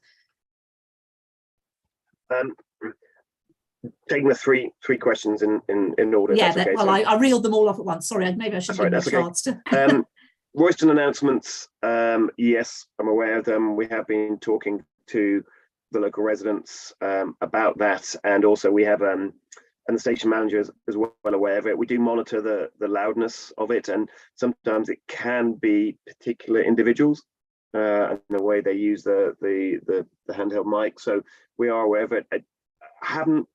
Taking the three questions in order. Yeah, okay, well, I reeled them all off at once. Sorry, maybe I should give you a chance to. Royston announcements, yes, I'm aware of them. We have been talking to the local residents about that, and also we have and the station manager is well aware of it. We do monitor the loudness of it, and sometimes it can be particular individuals and the way they use the handheld mic. So we are aware of it. I haven't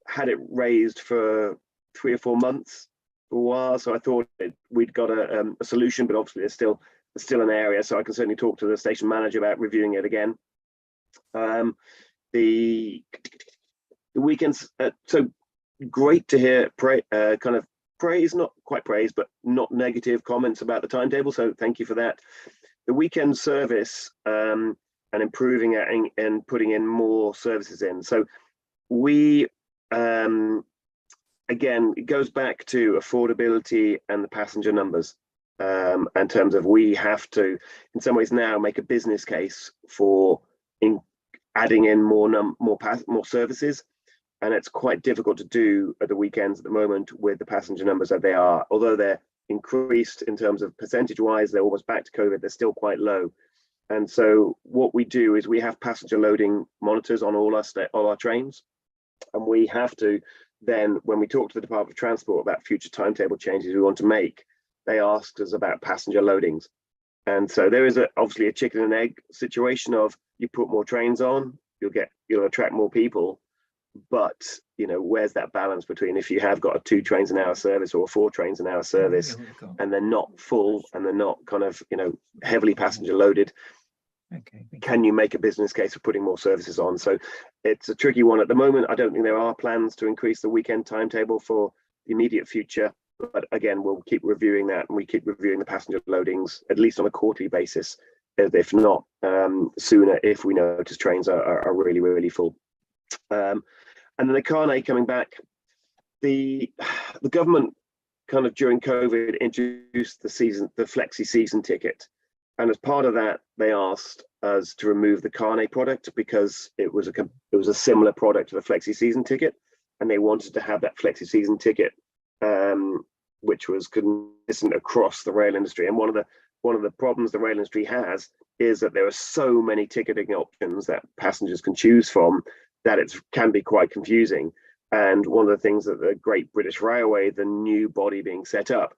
had it raised for 3 or 4 months for a while, so I thought we'd got a solution, but obviously there's still an area, so I can certainly talk to the station manager about reviewing it again. The weekends, so great to hear kind of praise, not quite praise, but not negative comments about the timetable, so thank you for that. The weekend service and improving it and putting in more services in. So we again, it goes back to affordability and the passenger numbers in terms of we have to in some ways now make a business case for adding in more services, and it's quite difficult to do at the weekends at the moment with the passenger numbers that they are. Although they're increased in terms of percentage wise, they're almost back to COVID, they're still quite low. And so what we do is we have passenger loading monitors on all our trains, and we have to then, when we talk to the Department of Transport about future timetable changes we want to make, they ask us about passenger loadings. And so there is obviously a chicken and egg situation of you put more trains on, you'll attract more people, but where's that balance between if you have got a 2 trains an hour service or a 4 trains an hour service and they're not full and they're not kind of heavily passenger loaded? Can you make a business case for putting more services on? So it's a tricky one at the moment. I don't think there are plans to increase the weekend timetable for the immediate future, but again, we'll keep reviewing that, and we keep reviewing the passenger loadings at least on a quarterly basis, if not sooner, if we notice trains are really, really full. And then the Carnet coming back, the government kind of during COVID introduced the flexi season ticket. And as part of that, they asked us to remove the Carnet product because it was a similar product to the flexi season ticket, and they wanted to have that flexi season ticket, which was consistent across the rail industry. And one of the problems the rail industry has is that there are so many ticketing options that passengers can choose from that it can be quite confusing. And one of the things that the Great British Railway, the new body being set up,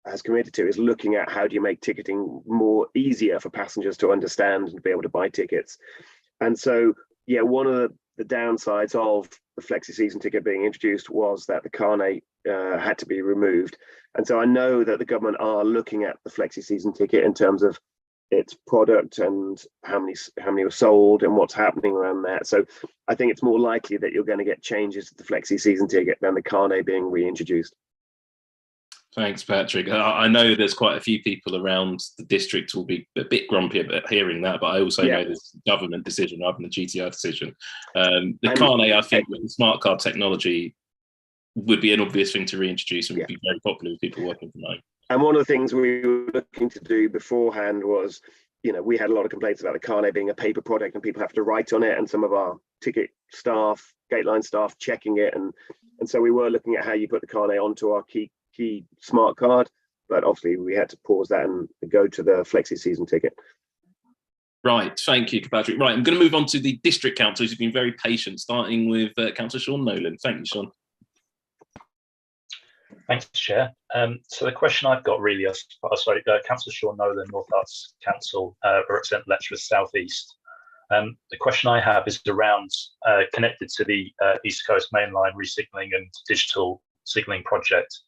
has committed to is looking at how do you make ticketing more easier for passengers to understand and be able to buy tickets. And so, yeah, one of the downsides of the flexi season ticket being introduced was that the Carnet had to be removed. And so I know that the government are looking at the flexi season ticket in terms of its product and how many were sold and what's happening around that. So I think it's more likely that you're going to get changes to the flexi season ticket than the Carnet being reintroduced. Thanks, Patrick. I know there's quite a few people around the district who will be a bit grumpy about hearing that, but I also know this is a government decision rather than the GTR decision. The Carnet, I think, with the smart card technology, would be an obvious thing to reintroduce and would be very popular with people working from home. And one of the things we were looking to do beforehand was, we had a lot of complaints about the Carnet being a paper product and people have to write on it, and some of our ticket staff, gateline staff, checking it, and so we were looking at how you put the Carnet onto our key smart card, but obviously we had to pause that and go to the flexi season ticket. Right, thank you, Patrick. Right, I'm going to move on to the district councillors who've been very patient, starting with Councillor Sean Nolan. Thank you, Sean. Thanks, Chair. So the question I've got really, Councillor Sean Nolan, North Arts Council, represent Letchworth South East. The question I have is around connected to the East Coast Mainline resignaling and digital signalling project.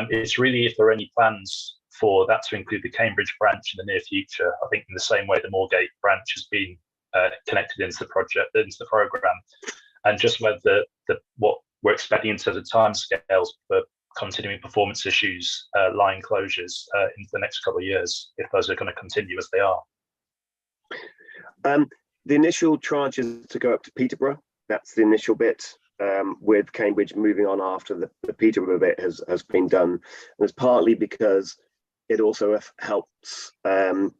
It's really if there are any plans for that to include the Cambridge branch in the near future. I think in the same way the Moorgate branch has been connected into the project, into the programme, and just whether what we're expecting in terms of timescales for continuing performance issues, line closures into the next couple of years, if those are going to continue as they are. The initial tranche is to go up to Peterborough. That's the initial bit. With Cambridge moving on after the Peterborough bit has been done. And it's partly because it also helps a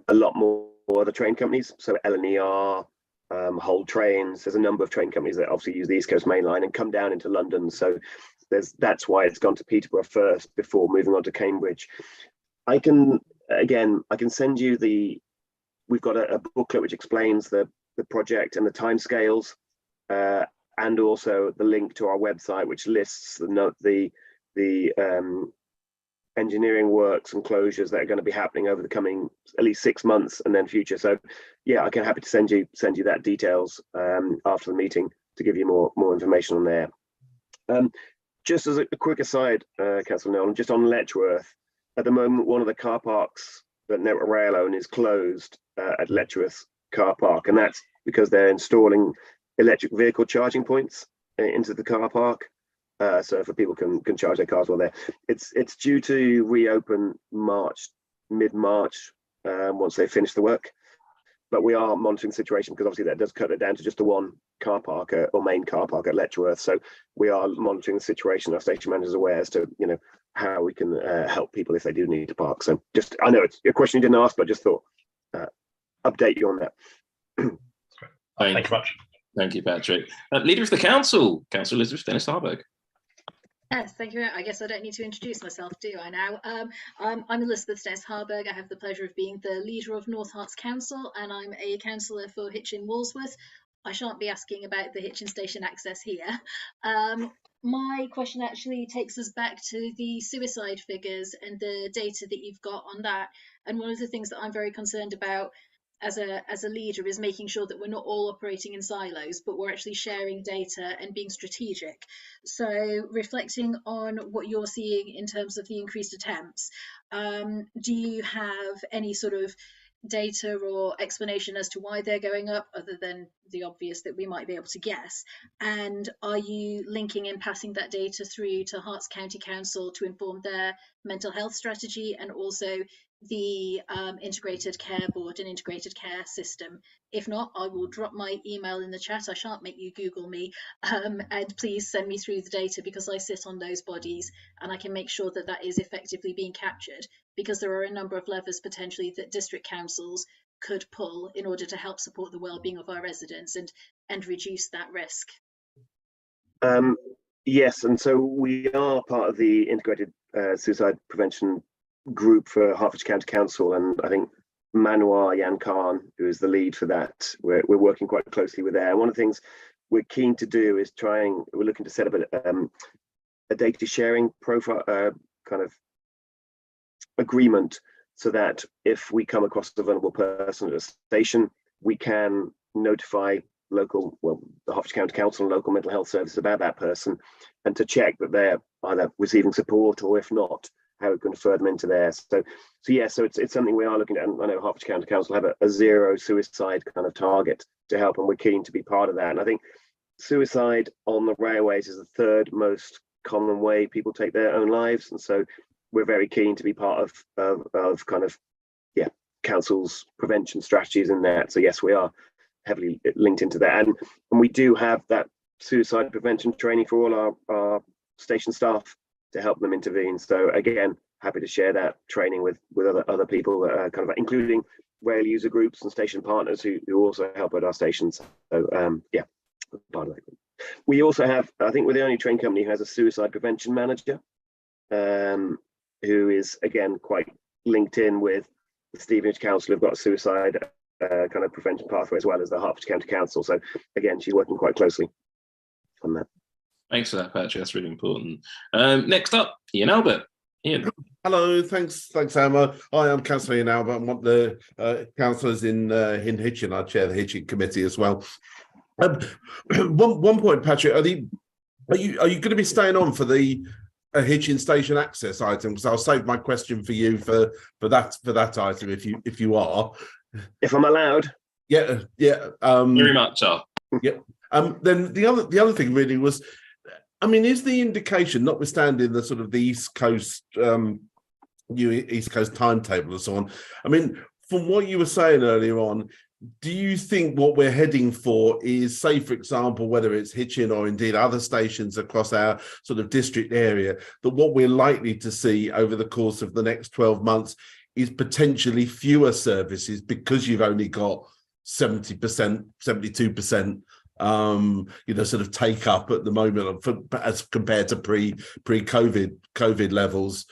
lot more other train companies. So LNER, Hull Trains, there's a number of train companies that obviously use the East Coast Main Line and come down into London. So that's why it's gone to Peterborough first before moving on to Cambridge. I can send you we've got a booklet which explains the project and the timescales. And also the link to our website, which lists the engineering works and closures that are going to be happening over the coming at least 6 months and then future. So, yeah, I can happy to send you that details after the meeting to give you more information on there. Just as a quick aside, Councillor Nolan, just on Letchworth, at the moment, one of the car parks that Network Rail own is closed at Letchworth car park, and that's because they're installing electric vehicle charging points into the car park, so for people can charge their cars while there. It's due to reopen mid-March once they finish the work, but we are monitoring the situation because obviously that does cut it down to just the one car park or main car park at Letchworth. So we are monitoring the situation. Our station manager is aware as to how we can help people if they do need to park. So I know it's a question you didn't ask, but I just thought update you on that. Thank you much. Thank you, Patrick. Leader of the Council, Councillor Elizabeth Dennis-Harburg. Yes, thank you. I guess I don't need to introduce myself, do I now? I'm Elizabeth Dennis-Harburg. I have the pleasure of being the leader of North Arts Council, and I'm a councillor for Hitchin Walsworth. I shan't be asking about the Hitchin station access here. My question actually takes us back to the suicide figures and the data that you've got on that. And one of the things that I'm very concerned about as a leader is making sure that we're not all operating in silos, but we're actually sharing data and being strategic. So reflecting on what you're seeing in terms of the increased attempts, do you have any sort of data or explanation as to why they're going up, other than the obvious that we might be able to guess? And are you linking and passing that data through to Herts County Council to inform their mental health strategy, and also the integrated care board and integrated care system? If not, I will drop my email in the chat. I shan't make you Google me, and please send me through the data, because I sit on those bodies and I can make sure that that is effectively being captured, because there are a number of levers potentially that district councils could pull in order to help support the well-being of our residents and reduce that risk. Yes, and so we are part of the integrated suicide prevention group for Hertfordshire County Council, and I think Manoir Yan Khan, who is the lead for that, we're working quite closely with there. One of the things we're keen to do is we're looking to set up a data sharing profile kind of agreement, so that if we come across a vulnerable person at a station, we can notify the Hertfordshire County Council and local mental health services about that person, and to check that they're either receiving support, or if not, how we can refer them into there. So it's something we are looking at. And I know Hertfordshire County Council have a zero suicide kind of target to help, and we're keen to be part of that. And I think suicide on the railways is the third most common way people take their own lives, and so we're very keen to be part of kind of council's prevention strategies in that. So yes, we are heavily linked into that, and we do have that suicide prevention training for all our station staff to help them intervene. So again, happy to share that training with other people that are kind of including rail user groups and station partners who also help at our stations. So part of that. We also have, I think we're the only train company who has a suicide prevention manager, who is again quite linked in with the Stevenage Council, who've got a suicide kind of prevention pathway, as well as the Hertfordshire County Council. So again, she's working quite closely on that. Thanks for that, Patrick. That's really important. Next up, Ian Albert. Ian. Hello, thanks, Emma. Hi, I'm Councillor Ian Albert. I'm one of the councillors in Hitchin. I chair the Hitchin committee as well. One point, Patrick, are you going to be staying on for the Hitchin station access item? Because I'll save my question for you for that item if you are. If I'm allowed. Yeah. Very much are. Yeah. Then the other thing really was, I mean, is the indication, notwithstanding the sort of the East Coast East Coast timetable and so on, I mean, from what you were saying earlier on, do you think what we're heading for is, say, for example, whether it's Hitchin or indeed other stations across our sort of district area, that what we're likely to see over the course of the next 12 months is potentially fewer services, because you've only got 70%, 72%, sort of take up at the moment as compared to pre-COVID levels?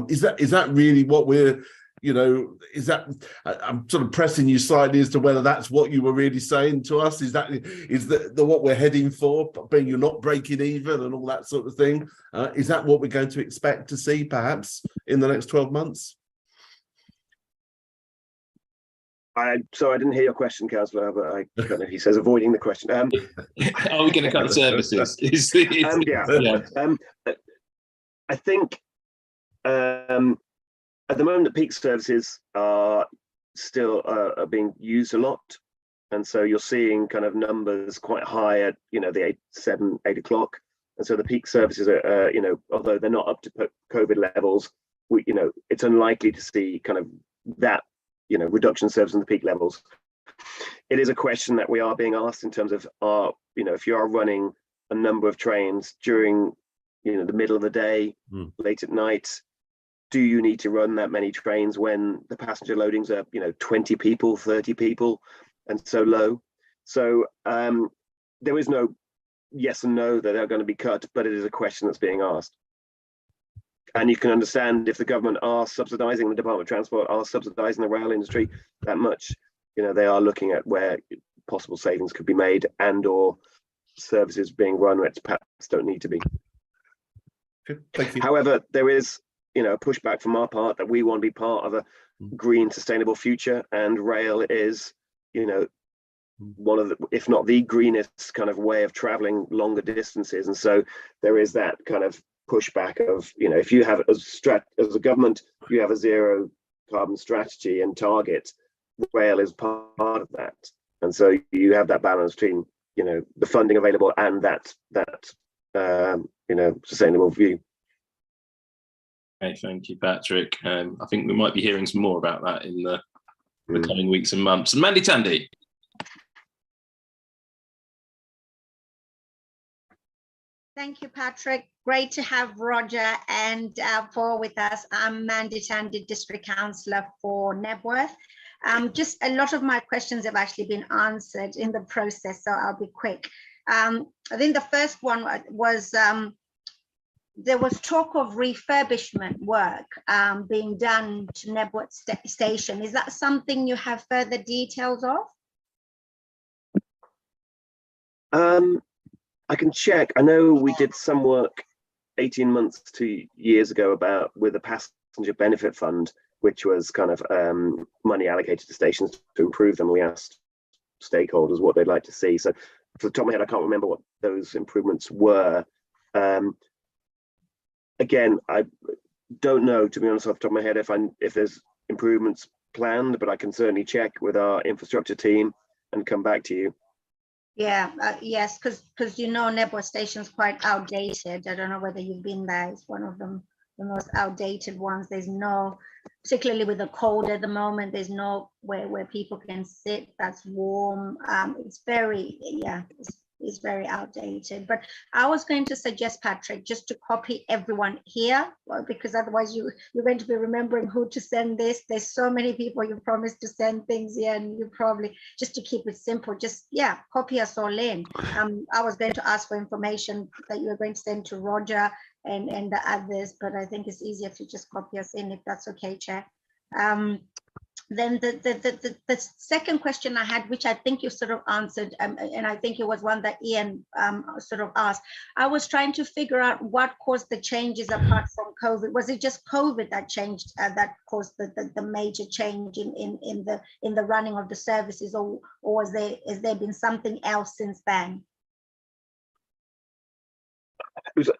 Is that really what we're, is that, I'm sort of pressing you slightly as to whether that's what you were really saying to us? Is that what we're heading for, being you're not breaking even and all that sort of thing? Is that what we're going to expect to see perhaps in the next 12 months? So I didn't hear your question, Councillor, but I don't know if he says avoiding the question. Are we going to cut the services? I think at the moment the peak services are still are being used a lot, and so you're seeing kind of numbers quite high at the 8 o'clock, and so the peak services are although they're not up to COVID levels, it's unlikely to see kind of that reduction service in the peak levels. It is a question that we are being asked in terms of if you are running a number of trains during the middle of the day, late at night, do you need to run that many trains when the passenger loadings are 20 people, 30 people and so low? So there is no yes and no that they're going to be cut, but it is a question that's being asked. And you can understand if the government are subsidising, the Department of Transport are subsidising the rail industry that much, they are looking at where possible savings could be made, and or services being run which perhaps don't need to be. Thank you. However, there is you know, a pushback from our part that we want to be part of a green, sustainable future, and rail is, you know, one of the, if not the greenest kind of way of traveling longer distances. And so there is that kind of pushback of, you know, if you have as a government, you have a zero carbon strategy and target, rail is part of that. And so you have that balance between, you know, the funding available and that you know, sustainable view. Okay, thank you, Patrick. I think we might be hearing some more about that in the coming weeks and months. And Mandy Tandy. Thank you, Patrick. Great to have Roger and Paul with us. I'm Mandy Tandy, District Councillor for Nebworth. Just a lot of my questions have actually been answered in the process, so I'll be quick. I think the first one was there was talk of refurbishment work being done to Nebworth Station. Is that something you have further details of? I can check. I know we did some work 18 months to years ago with a passenger benefit fund, which was kind of money allocated to stations to improve them. We asked stakeholders what they'd like to see. So, for the top of my head, I can't remember what those improvements were. Again, I don't know, to be honest, off the top of my head, if there's improvements planned, but I can certainly check with our infrastructure team and come back to you. Yeah, yes, because you know Nebworth Station's quite outdated. I don't know whether you've been there. It's one of them, the most outdated ones. There's no, particularly with the cold at the moment, there's no where people can sit that's warm. It's very, yeah, it's very outdated. But I was going to suggest, Patrick, just to copy everyone here, well, because otherwise you're going to be remembering who to send this. There's so many people you promised to send things here, and you probably, just to keep it simple, just, yeah, copy us all in. I was going to ask for information that you were going to send to Roger and the others, but I think it's easier to just copy us in, if that's okay, Chair. Then the second question I had, which I think you sort of answered, and I think it was one that Ian sort of asked. I was trying to figure out what caused the changes apart from COVID. Was it just COVID that changed, that caused the major change in the running of the services, or has there been something else since then? It was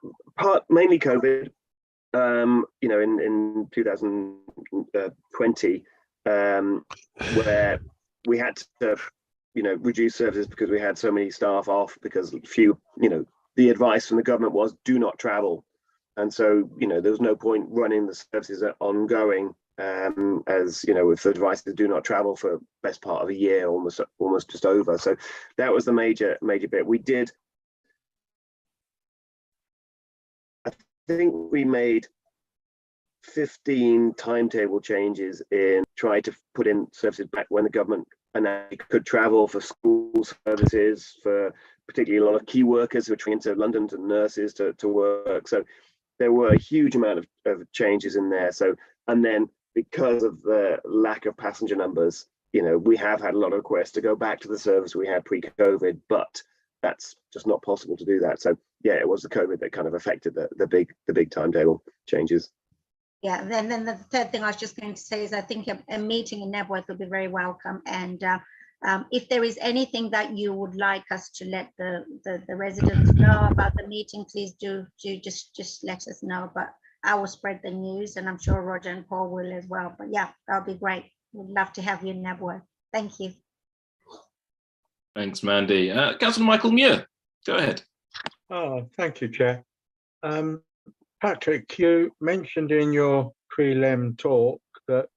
mainly COVID. You know, in 2020. Where we had to, you know, reduce services because we had so many staff off, because few, you know, the advice from the government was do not travel. And so, you know, there was no point running the services ongoing, as, you know, if the advice is do not travel for best part of a year, almost just over. So that was the major bit. We did, I think we made 15 timetable changes in trying to put in services back when the government announced could travel for school services, for particularly a lot of key workers who are trained to London, to nurses to work. So there were a huge amount of changes in there. So, and then because of the lack of passenger numbers, you know, we have had a lot of requests to go back to the service we had pre-COVID, but that's just not possible to do that. So yeah, it was the COVID that kind of affected the big timetable changes. Yeah, then the third thing I was just going to say is I think a meeting in Nebworth would be very welcome. And if there is anything that you would like us to let the residents know about the meeting, please do just let us know. But I will spread the news, and I'm sure Roger and Paul will as well. But yeah, that'll be great. We'd love to have you in Nebworth. Thank you. Thanks, Mandy. Councillor Michael Muir, go ahead. Oh, thank you, Chair. Patrick, you mentioned in your prelim talk that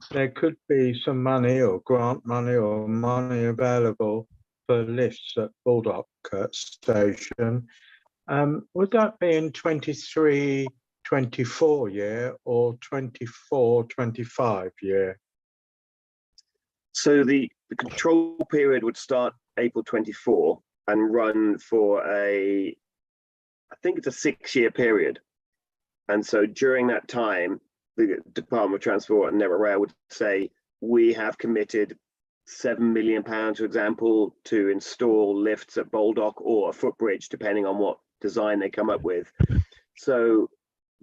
there could be some money or grant money or money available for lifts at Baldock Station. Would that be in 23-24 year or 24-25 year? So the control period would start April 24 and run for I think it's a 6-year period. And so during that time, the Department of Transport and Nebworth Rail would say, we have committed £7 million, for example, to install lifts at Baldock or a footbridge, depending on what design they come up with. So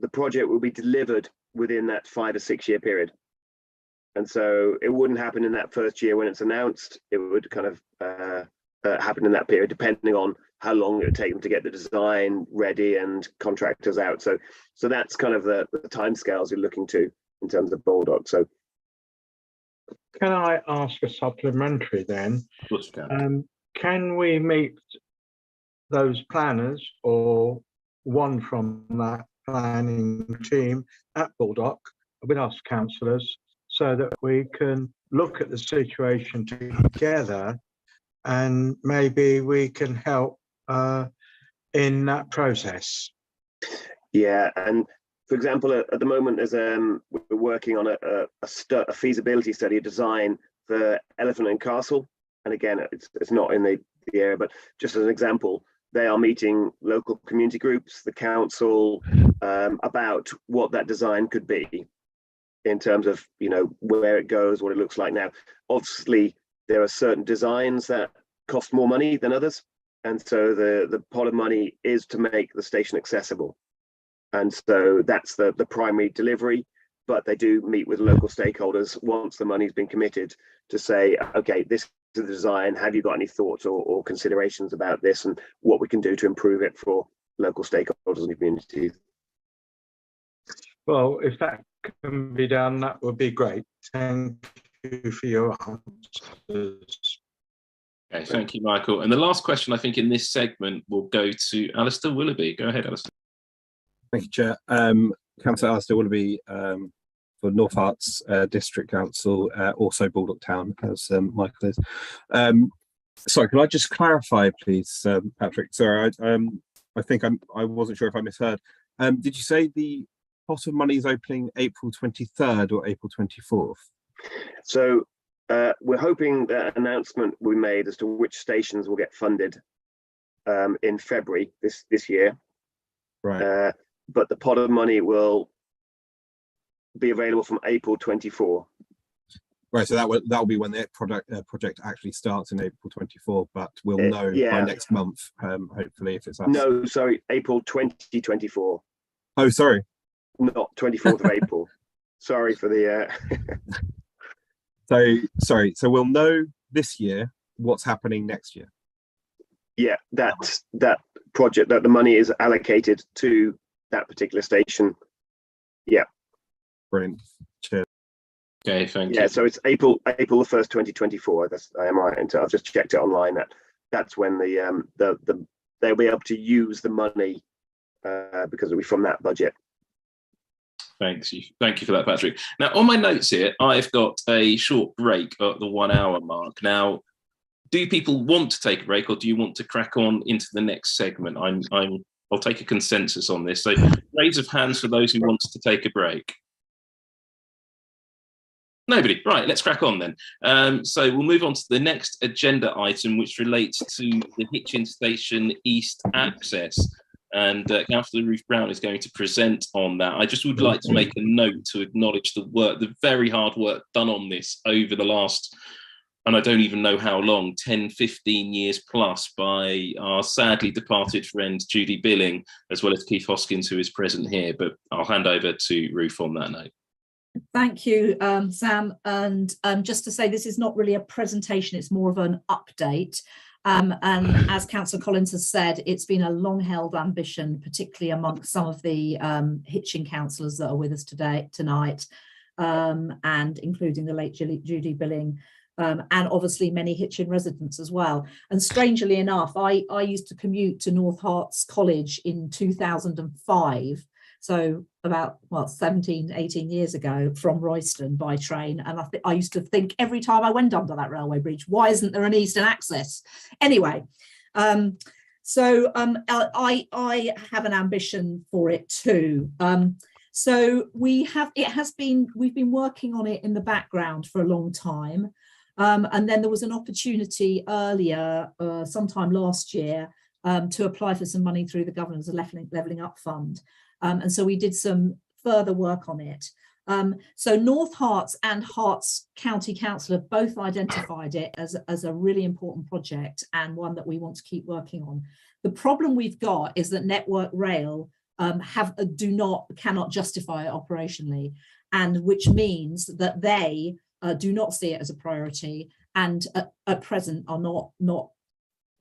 the project will be delivered within that 5 or 6 year period. And so it wouldn't happen in that first year when it's announced. It would kind of happen in that period, depending on how long it would take them to get the design ready and contractors out. So that's kind of the timescales you're looking to in terms of Baldock. So can I ask a supplementary then? Of course you can. Can we meet those planners or one from that planning team at Baldock with us councillors, so that we can look at the situation together and maybe we can help in that process? Yeah, and for example, at the moment, we're working on a feasibility study, a design for Elephant and Castle. And again, it's not in the area, but just as an example, they are meeting local community groups, the council, about what that design could be in terms of, you know, where it goes, what it looks like now. Obviously, there are certain designs that cost more money than others. And so the pot of money is to make the station accessible. And so that's the primary delivery, but they do meet with local stakeholders once the money's been committed to say, okay, this is the design. Have you got any thoughts or considerations about this and what we can do to improve it for local stakeholders and communities? Well, if that can be done, that would be great. Thank you for your answers. Okay, thank you, Michael. And the last question, I think, in this segment will go to Alistair Willoughby. Go ahead, Alistair. Thank you, Chair. Councillor Alistair Willoughby for North Herts District Council, also Baldock Town, as Michael is. Sorry, can I just clarify, please, Patrick? Sorry, I think I wasn't sure if I misheard. Did you say the pot of money is opening April 23rd or April 24th? So we're hoping that an announcement will be made as to which stations will get funded in February this year. Right. But the pot of money will be available from April 24. Right, so that will be when the project actually starts in April 24, but we'll know by next month, hopefully, if it's us. No, sorry, April 2024. Oh, sorry. Not 24th of April. Sorry for the... So we'll know this year what's happening next year. Yeah, that project, that the money is allocated to that particular station. Yeah. Brilliant. Cheers. Okay, thank you. Yeah, so it's April the 1st, 2024. I am right. And I've just checked it online. That's when they'll be able to use the money because it'll be from that budget. Thank you for that, Patrick. Now, on my notes here, I've got a short break at the 1 hour mark. Now, do people want to take a break, or do you want to crack on into the next segment? I'll take a consensus on this. So, raise of hands for those who want to take a break. Nobody. Right, let's crack on then. So we'll move on to the next agenda item, which relates to the Hitchin Station East access. And Councillor Ruth Brown is going to present on that. I just would like to make a note to acknowledge the very hard work done on this over the last, and I don't even know how long, 10, 15 years plus, by our sadly departed friend Judy Billing, as well as Keith Hoskins, who is present here. But I'll hand over to Ruth on that note. Thank you, Sam. And just to say, this is not really a presentation, it's more of an update. And as Councillor Collins has said, it's been a long-held ambition, particularly amongst some of the Hitchin councillors that are with us tonight, and including the late Judy Billing, and obviously many Hitchin residents as well. And strangely enough, I used to commute to North Herts College in 2005. So about, 17, 18 years ago from Royston by train. And I used to think every time I went under that railway bridge, why isn't there an eastern access? Anyway, so I have an ambition for it too. So we've been working on it in the background for a long time. And then there was an opportunity earlier, sometime last year, to apply for some money through the Governor's Levelling Up Fund. And so we did some further work on it. So North Herts and Herts County Council have both identified it as a really important project and one that we want to keep working on. The problem we've got is that Network Rail cannot justify it operationally, and which means that they do not see it as a priority, and at present are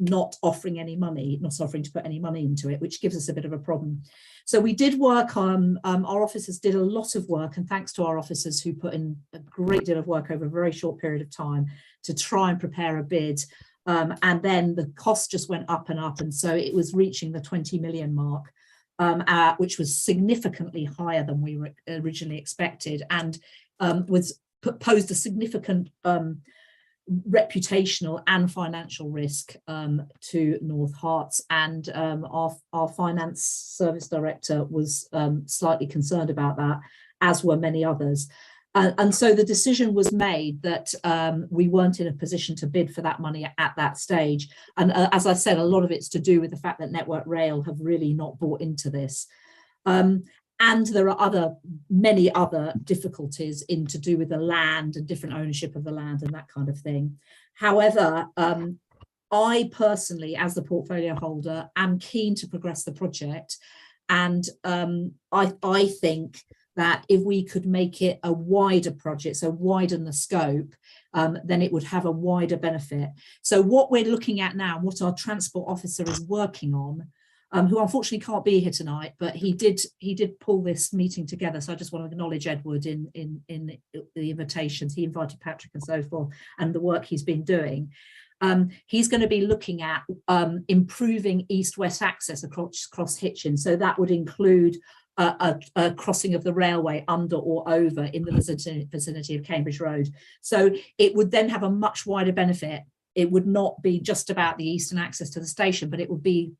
not offering any money, not offering to put any money into it, which gives us a bit of a problem. So we did work on, our officers did a lot of work, and thanks to our officers who put in a great deal of work over a very short period of time to try and prepare a bid. And then the cost just went up and up. And so it was reaching the 20 million mark, which was significantly higher than we were originally expected, and posed a significant reputational and financial risk to North Herts, and our finance service director was slightly concerned about that, as were many others. And so the decision was made that we weren't in a position to bid for that money at that stage. And as I said, a lot of it's to do with the fact that Network Rail have really not bought into this. And there are many other difficulties to do with the land and different ownership of the land and that kind of thing. However, I personally, as the portfolio holder, am keen to progress the project. And I think that if we could make it a wider project, so widen the scope, then it would have a wider benefit. So what we're looking at now, what our transport officer is working on, who unfortunately can't be here tonight, but he did pull this meeting together. So I just want to acknowledge Edward in the invitations. He invited Patrick and so forth, and the work he's been doing. He's going to be looking at improving east-west access across Hitchin. So that would include a crossing of the railway under or over in the vicinity of Cambridge Road. So it would then have a much wider benefit. It would not be just about the eastern access to the station, but it would be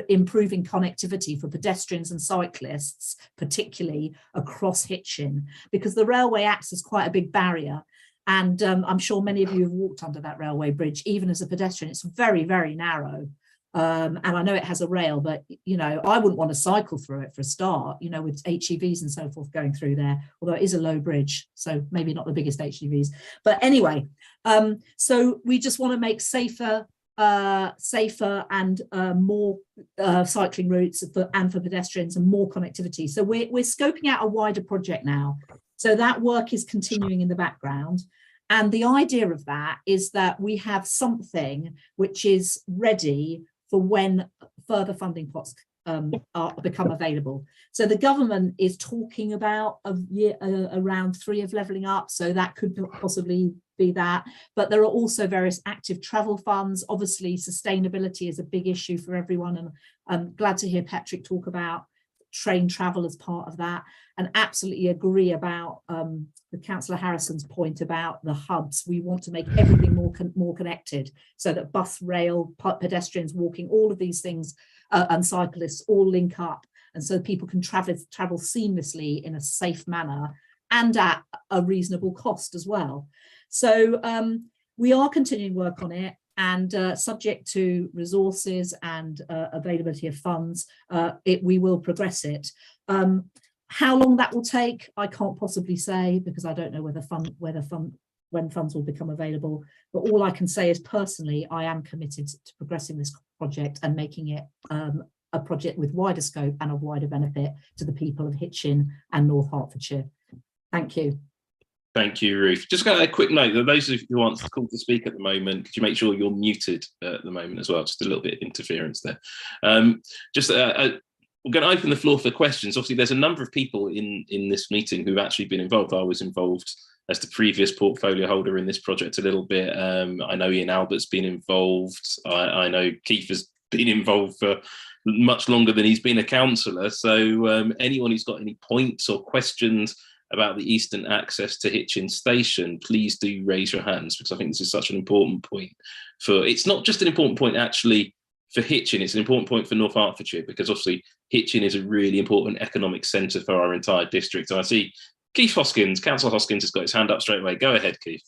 improving connectivity for pedestrians and cyclists, particularly across Hitchin, because the railway acts as quite a big barrier. And I'm sure many of you have walked under that railway bridge, even as a pedestrian. It's very, very narrow. And I know it has a rail, but, you know, I wouldn't want to cycle through it for a start, you know, with HGVs and so forth going through there, although it is a low bridge, so maybe not the biggest HGVs. But anyway, so we just want to make safer and more cycling routes and for pedestrians and more connectivity. So we're scoping out a wider project now. So that work is continuing in the background. And the idea of that is that we have something which is ready for when further funding pots become available. So the government is talking about around 3 of levelling up, so that could possibly be that. But there are also various active travel funds. Obviously, sustainability is a big issue for everyone, and I'm glad to hear Patrick talk about train travel as part of that, and absolutely agree about Councillor Harrison's point about the hubs. We want to make everything more connected, so that bus, rail, pedestrians, walking, all of these things, and cyclists all link up, and so people can travel seamlessly in a safe manner and at a reasonable cost as well. So we are continuing work on it, and subject to resources and availability of funds, we will progress it. How long that will take, I can't possibly say, because I don't know when funds will become available. But all I can say is, personally, I am committed to progressing this project and making it a project with wider scope and of wider benefit to the people of Hitchin and North Hertfordshire. Thank you. Thank you, Ruth. Just got a quick note that those of you who want to call to speak at the moment, could you make sure you're muted at the moment as well? Just a little bit of interference there. We're going to open the floor for questions. Obviously, there's a number of people in this meeting who've actually been involved. I was involved as the previous portfolio holder in this project a little bit. I know Ian Albert's been involved. I know Keith has been involved for much longer than he's been a councillor. So anyone who's got any points or questions about the eastern access to Hitchin station, please do raise your hands, because I think this is such an important point. It's not just an important point actually for Hitchin, it's an important point for North Hertfordshire, because obviously Hitchin is a really important economic centre for our entire district. And I see Keith Hoskins, Councillor Hoskins, has got his hand up straight away. Go ahead, Keith.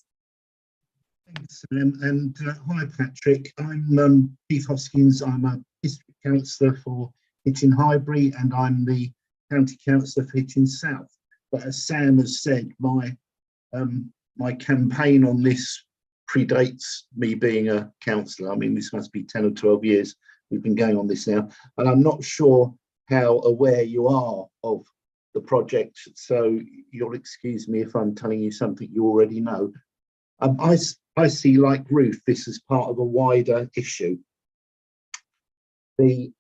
Thanks, and hi Patrick. I'm Keith Hoskins. I'm a district councillor for Hitchin Highbury, and I'm the county councillor for Hitchin South. But as Sam has said, my campaign on this predates me being a councillor. I mean, this must be 10 or 12 years we've been going on this now, and I'm not sure how aware you are of the project. So you'll excuse me if I'm telling you something you already know. I see, like Ruth, this as part of a wider issue. The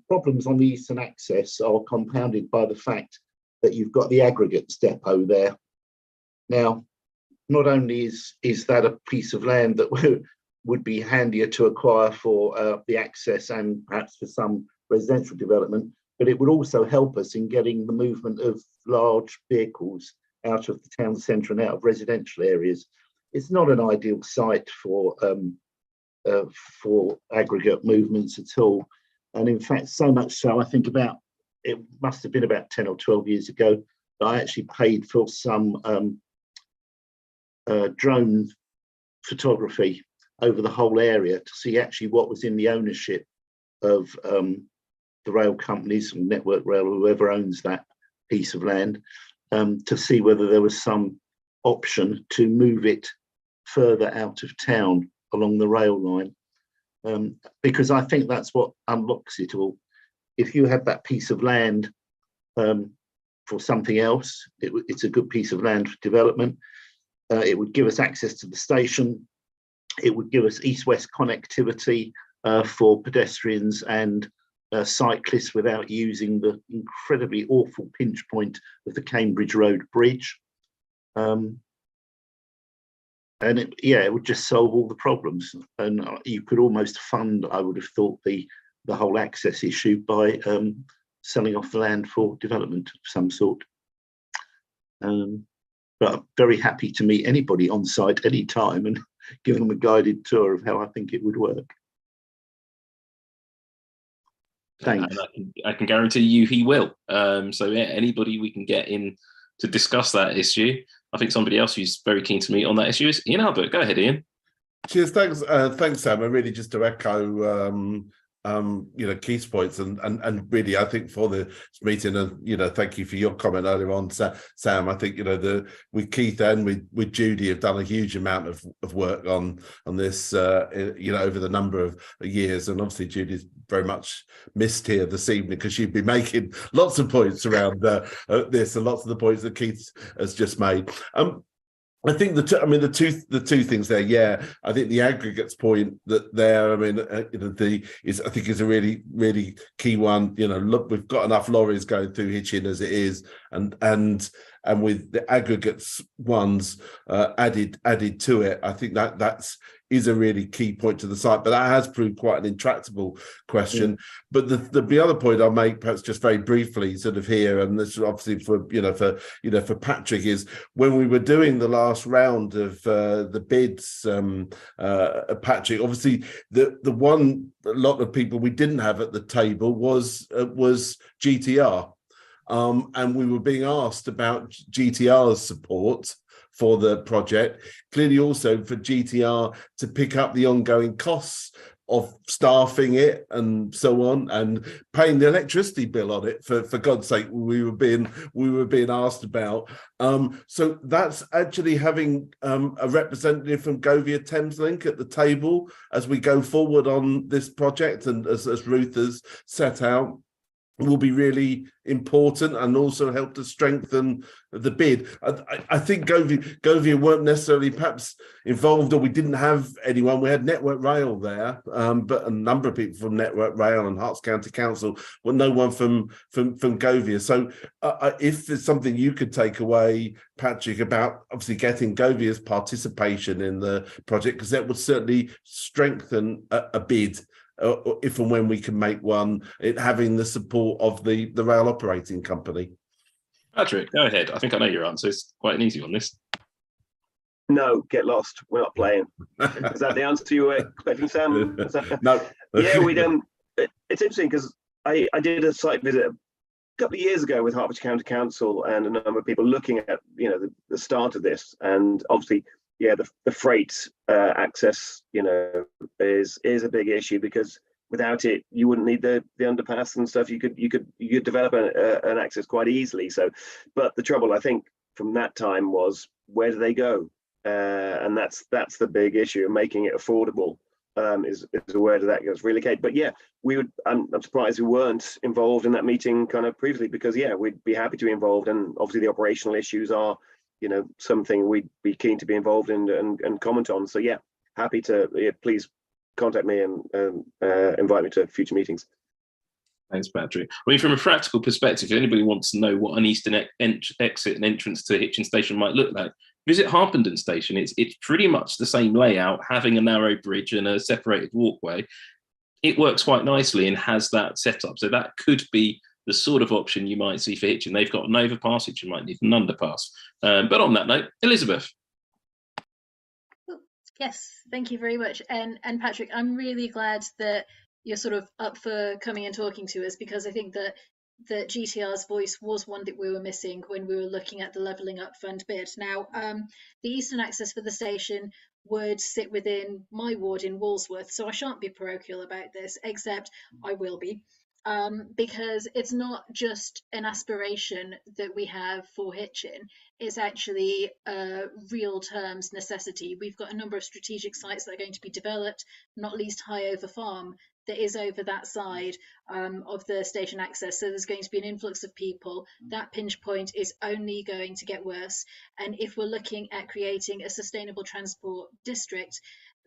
problems on the Eastern Access are compounded by the fact that you've got the aggregates depot there. Now, not only is that a piece of land that would be handier to acquire for the access and perhaps for some residential development, but it would also help us in getting the movement of large vehicles out of the town centre and out of residential areas. It's not an ideal site for aggregate movements at all. And in fact, so much so, I think it must have been about 10 or 12 years ago, that I actually paid for some drone photography over the whole area to see actually what was in the ownership of the rail companies, Network Rail, whoever owns that piece of land, to see whether there was some option to move it further out of town along the rail line. Because I think that's what unlocks it all. If you had that piece of land for something else, it's a good piece of land for development. It would give us access to the station. It would give us east-west connectivity for pedestrians and cyclists without using the incredibly awful pinch point of the Cambridge Road Bridge. And it would just solve all the problems. And you could almost fund, I would have thought, the whole access issue by selling off the land for development of some sort. But I'm very happy to meet anybody on site any time and give them a guided tour of how I think it would work. Thanks. And I can guarantee you he will. So yeah, anybody we can get in to discuss that issue. I think somebody else who's very keen to meet on that issue is Ian Albert. Go ahead, Ian. Cheers, thanks, Sam. And really just to echo, Keith's points and really, I think for the meeting, and thank you for your comment earlier on, Sam. I think with Keith and with Judy have done a huge amount of work on this, over the number of years, and obviously Judy's very much missed here this evening because she'd be making lots of points around this and lots of the points that Keith has just made. I think the two things there. Yeah, I think the aggregates point that there. I mean, I think is a really, really key one. Look, we've got enough lorries going through Hitchin as it is, and with the aggregates ones added to it, I think that's is a really key point to the site. But that has proved quite an intractable question. But the other point I'll make, perhaps just very briefly, sort of here, and this is obviously for Patrick, is when we were doing the last round of the bids, Patrick, obviously the one a lot of people we didn't have at the table was GTR. And we were being asked about GTR's support for the project, clearly also for GTR to pick up the ongoing costs of staffing it and so on, and paying the electricity bill on it. For God's sake, we were being asked about. So that's actually having a representative from Govia Thameslink at the table as we go forward on this project, and as Ruth has set out, will be really important and also help to strengthen the bid. I think Govia weren't necessarily perhaps involved, or we didn't have anyone. We had Network Rail there, but a number of people from Network Rail and Herts County Council, well, no one from Govia. So if there's something you could take away, Patrick, about obviously getting Govia's participation in the project, because that would certainly strengthen a bid. If and when we can make one, it having the support of the rail operating company. Patrick, go ahead. I think I know your answer. It's quite an easy one, this. No, get lost. We're not playing. Is that the answer you were expecting, Sam? No. Yeah, we don't. It's interesting because I did a site visit a couple of years ago with Hertfordshire County Council and a number of people looking at the start of this, and obviously, yeah, the freight access, is a big issue, because without it, you wouldn't need the underpass and stuff. You could develop an access quite easily. So, but the trouble, I think, from that time was, where do they go? And that's the big issue, making it affordable is aware that gets relocated. But yeah, I'm surprised we weren't involved in that meeting kind of previously, because yeah, we'd be happy to be involved, and obviously the operational issues are, you know, something we'd be keen to be involved in and comment on. So yeah, happy to, yeah, please contact me and invite me to future meetings. Thanks, Patrick. I mean, from a practical perspective, if anybody wants to know what an eastern exit and entrance to Hitchin Station might look like, visit Harpenden Station. It's pretty much the same layout, having a narrow bridge and a separated walkway. It works quite nicely and has that setup. So that could be the sort of option you might see for Hitchin. They've got an overpass, Hitchin might need an underpass. But on that note, Elizabeth. Yes, thank you very much. And Patrick, I'm really glad that you're sort of up for coming and talking to us, because I think that GTR's voice was one that we were missing when we were looking at the Levelling Up Fund bid. Now, the eastern access for the station would sit within my ward in Walsworth, so I shan't be parochial about this, except I will be. Because it's not just an aspiration that we have for Hitchin, it's actually a real terms necessity. We've got a number of strategic sites that are going to be developed, not least Highover Farm, that is over that side of the station access. So there's going to be an influx of people. That pinch point is only going to get worse. And if we're looking at creating a sustainable transport district,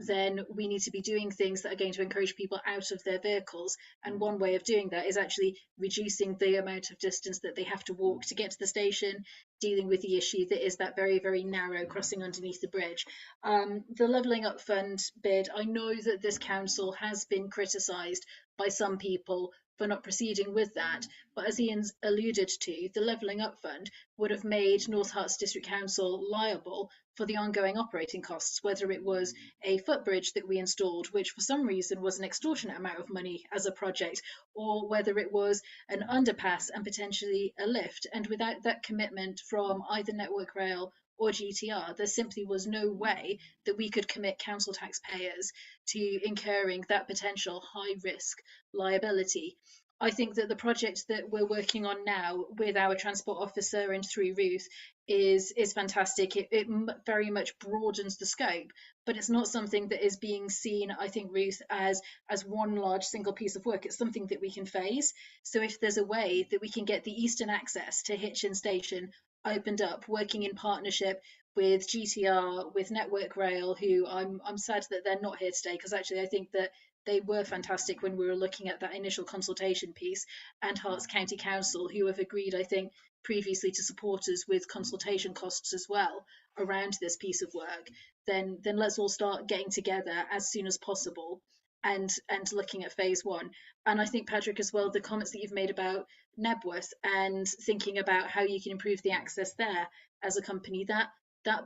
then we need to be doing things that are going to encourage people out of their vehicles. And one way of doing that is actually reducing the amount of distance that they have to walk to get to the station, dealing with the issue that is that very, very narrow crossing underneath the bridge. The Levelling Up Fund bid, I know that this council has been criticised by some people for not proceeding with that, but as Ian's alluded to, the Levelling Up Fund would have made North Herts District Council liable for the ongoing operating costs, whether it was a footbridge that we installed, which for some reason was an extortionate amount of money as a project, or whether it was an underpass and potentially a lift. And without that commitment from either Network Rail or GTR, there simply was no way that we could commit council taxpayers to incurring that potential high risk liability. I think that the project that we're working on now with our transport officer and through Ruth is fantastic. It very much broadens the scope, but it's not something that is being seen, I think, Ruth, as one large single piece of work. It's something that we can phase. So if there's a way that we can get the eastern access to Hitchin Station opened up, working in partnership with GTR, with Network Rail, who I'm sad that they're not here today, because actually I think that they were fantastic when we were looking at that initial consultation piece, and Herts County Council, who have agreed, I think, previously to support us with consultation costs as well around this piece of work, then let's all start getting together as soon as possible and looking at phase one. And I think, Patrick, as well, the comments that you've made about Nebworth and thinking about how you can improve the access there as a company, that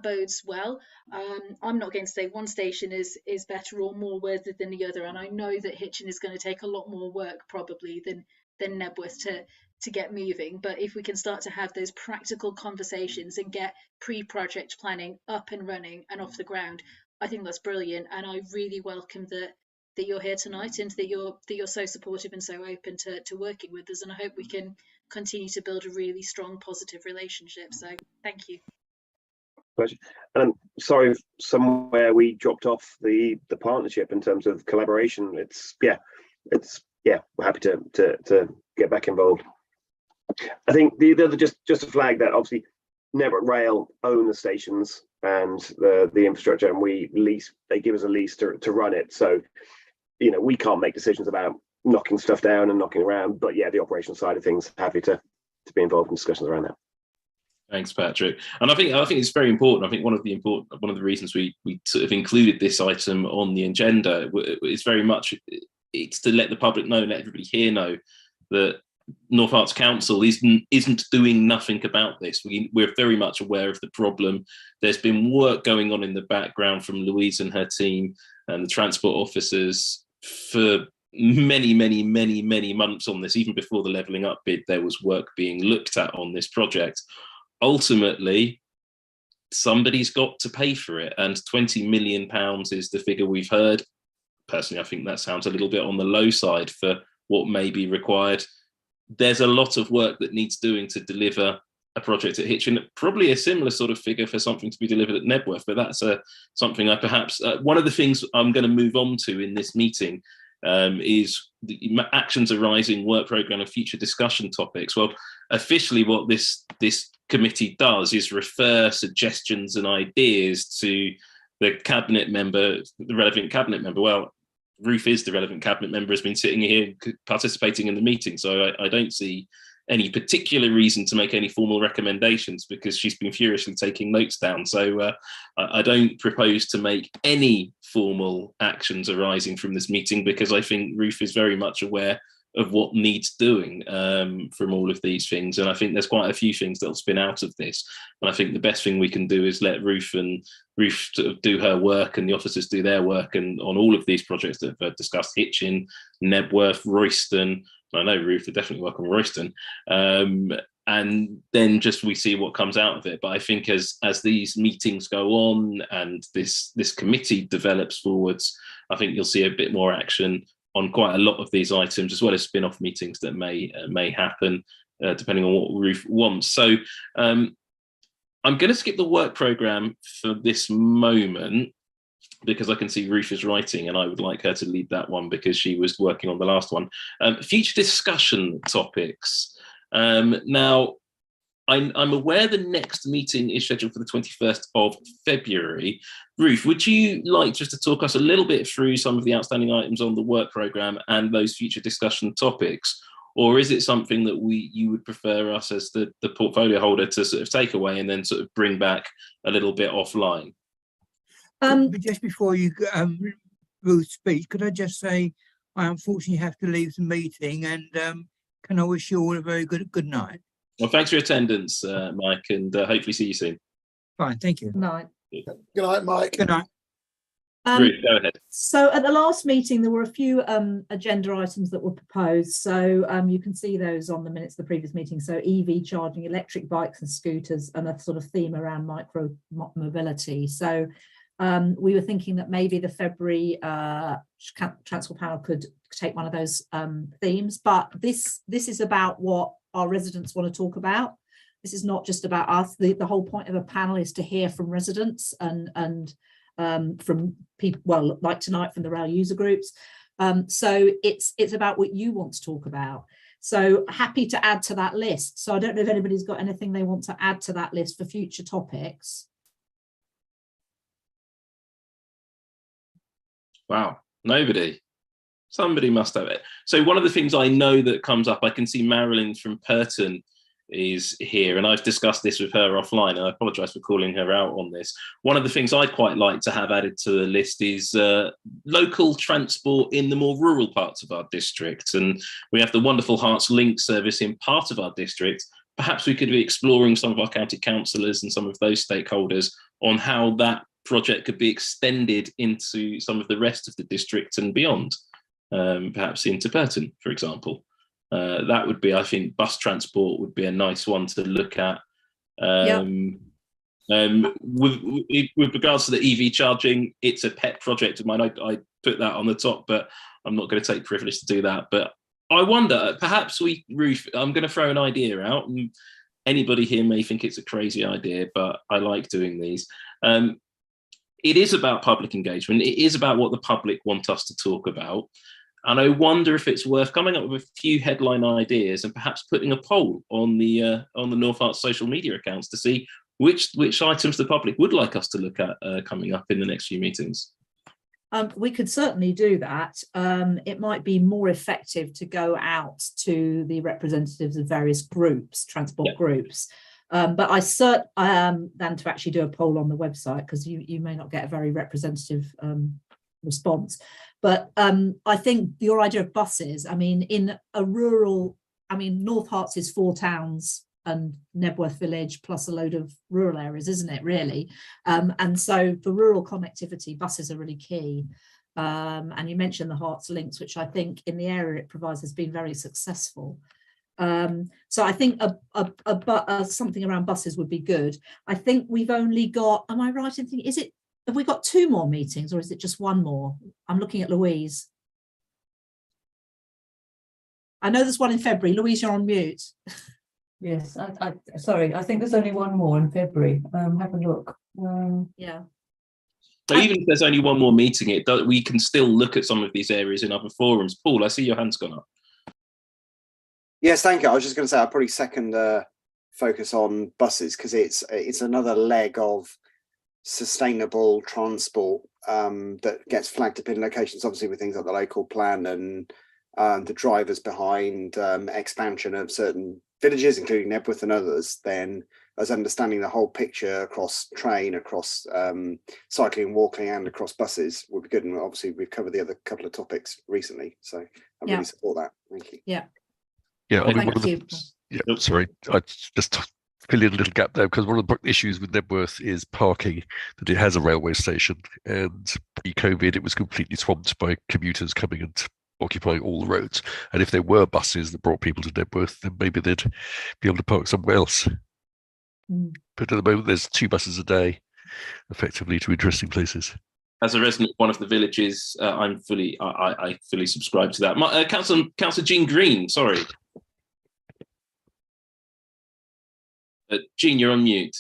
bodes well. I'm not going to say one station is better or more worthy than the other, and I know that Hitchin is going to take a lot more work probably than Nebworth to get moving. But if we can start to have those practical conversations and get pre-project planning up and running and off the ground, I think that's brilliant. And I really welcome that you're here tonight and that you're so supportive and so open to working with us. And I hope we can continue to build a really strong, positive relationship. So thank you. And I'm sorry if somewhere we dropped off the partnership in terms of collaboration. We're happy to get back involved. I think the other, just to flag that, obviously Network Rail own the stations and the infrastructure, and they give us a lease to run it. So, you know, we can't make decisions about knocking stuff down and knocking around, but yeah, the operational side of things, happy to be involved in discussions around that. Thanks, Patrick. And I think it's very important. I think one of the reasons we sort of included this item on the agenda is very much it's to let the public know, let everybody here know that North Herts Council isn't doing nothing about this. We're very much aware of the problem. There's been work going on in the background from Louise and her team and the transport officers for many months on this. Even before the Levelling Up bid, there was work being looked at on this project. Ultimately, somebody's got to pay for it, and £20 million is the figure we've heard. Personally, I think that sounds a little bit on the low side for what may be required. There's a lot of work that needs doing to deliver a project at Hitchin, probably a similar sort of figure for something to be delivered at Nebworth, but that's something I perhaps, one of the things I'm going to move on to in this meeting is the actions arising, work programme and future discussion topics. Well, officially what this committee does is refer suggestions and ideas to the cabinet member, the relevant cabinet member. Well, Ruth is the relevant cabinet member, has been sitting here participating in the meeting, so I don't see any particular reason to make any formal recommendations because she's been furiously taking notes down. So I don't propose to make any formal actions arising from this meeting because I think Ruth is very much aware of what needs doing from all of these things. And I think there's quite a few things that'll spin out of this. And I think the best thing we can do is let Ruth sort of do her work and the officers do their work and on all of these projects that have discussed, Hitchin, Nebworth, Royston. I know Ruth would definitely work on Royston. And then just we see what comes out of it. But I think as these meetings go on and this committee develops forwards, I think you'll see a bit more action on quite a lot of these items, as well as spin-off meetings that may happen depending on what Ruth wants. So I'm going to skip the work programme for this moment because I can see Ruth is writing and I would like her to lead that one because she was working on the last one. Future discussion topics. Now, I'm aware the next meeting is scheduled for the 21st of February. Ruth, would you like just to talk us a little bit through some of the outstanding items on the work programme and those future discussion topics? Or is it something that you would prefer us as the portfolio holder to sort of take away and then sort of bring back a little bit offline? But just before you Ruth speaks, could I just say I unfortunately have to leave the meeting and can I wish you all a very good night. Well, thanks for your attendance, Mike, and hopefully see you soon. Fine, thank you. Night. Good night, Mike. Good night. Ruth, go ahead. So at the last meeting, there were a few agenda items that were proposed. So you can see those on the minutes of the previous meeting. So EV charging, electric bikes and scooters, and a sort of theme around micro mobility. So we were thinking that maybe the February Transport panel could take one of those themes, but this is about what our residents want to talk about. This is not just about us. The whole point of a panel is to hear from residents and from people, well, like tonight from the rail user groups. So it's about what you want to talk about. So happy to add to that list. So I don't know if anybody's got anything they want to add to that list for future topics. Wow, nobody. Somebody must have it. So one of the things I know that comes up, I can see Marilyn from Purton is here, and I've discussed this with her offline, and I apologise for calling her out on this. One of the things I'd quite like to have added to the list is local transport in the more rural parts of our district. And we have the wonderful Herts Link service in part of our district. Perhaps we could be exploring some of our county councillors and some of those stakeholders on how that project could be extended into some of the rest of the district and beyond, perhaps into Purton, for example. That would be, I think, bus transport would be a nice one to look at. With regards to the EV charging, it's a pet project of mine. I put that on the top, but I'm not going to take privilege to do that. But I wonder, perhaps Ruth, I'm going to throw an idea out, and anybody here may think it's a crazy idea, but I like doing these. It is about public engagement. It is about what the public want us to talk about. And I wonder if it's worth coming up with a few headline ideas and perhaps putting a poll on the North Herts social media accounts to see which items the public would like us to look at coming up in the next few meetings. We could certainly do that. It might be more effective to go out to the representatives of various groups, transport groups. But than to actually do a poll on the website, because you may not get a very representative response. But I think your idea of buses, I mean, in a rural, I mean, North Herts is 4 towns and Nebworth village plus a load of rural areas, isn't it, really? And so for rural connectivity, buses are really key. And you mentioned the Herts Links, which I think in the area it provides has been very successful. So I think something around buses would be good. I think we've only got, am I right in thinking, have we got 2 more meetings or is it just 1 more? I'm looking at Louise. I know there's one in February. Louise, you're on mute. Yes, sorry, I think there's only one more in February. Have a look. Yeah. So even if there's only one more meeting, we can still look at some of these areas in other forums. Paul, I see your hand's gone up. Yes, thank you. I was just going to say I'll probably second focus on buses because it's another leg of sustainable transport that gets flagged up in locations, obviously with things like the local plan and the drivers behind expansion of certain villages, including Nebworth and others, then as understanding the whole picture across train, across cycling, walking, and across buses would be good. And obviously we've covered the other couple of topics recently, so I really support that. Thank you. Yeah. Yeah, I mean, Thank you. yeah, sorry, I just fill in a little gap there because one of the issues with Nebworth is parking, that it has a railway station, and pre-COVID it was completely swamped by commuters coming and occupying all the roads. And if there were buses that brought people to Nebworth, then maybe they'd be able to park somewhere else. But at the moment, there's 2 buses a day, effectively, to interesting places. As a resident of one of the villages, I fully subscribe to that. Councillor Jean Green, sorry. Jean, you're on mute.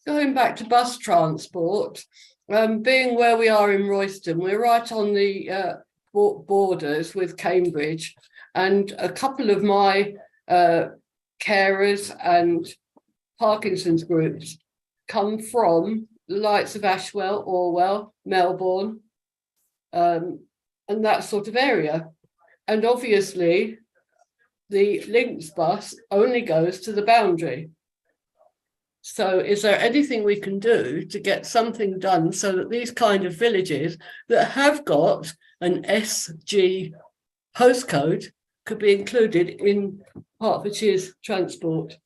Going back to bus transport, being where we are in Royston, we're right on the borders with Cambridge, and a couple of my carers and Parkinson's groups come from the likes of Ashwell, Orwell, Melbourne, and that sort of area. And obviously, the Links bus only goes to the boundary. So is there anything we can do to get something done so that these kind of villages that have got an SG postcode could be included in Hertfordshire's transport?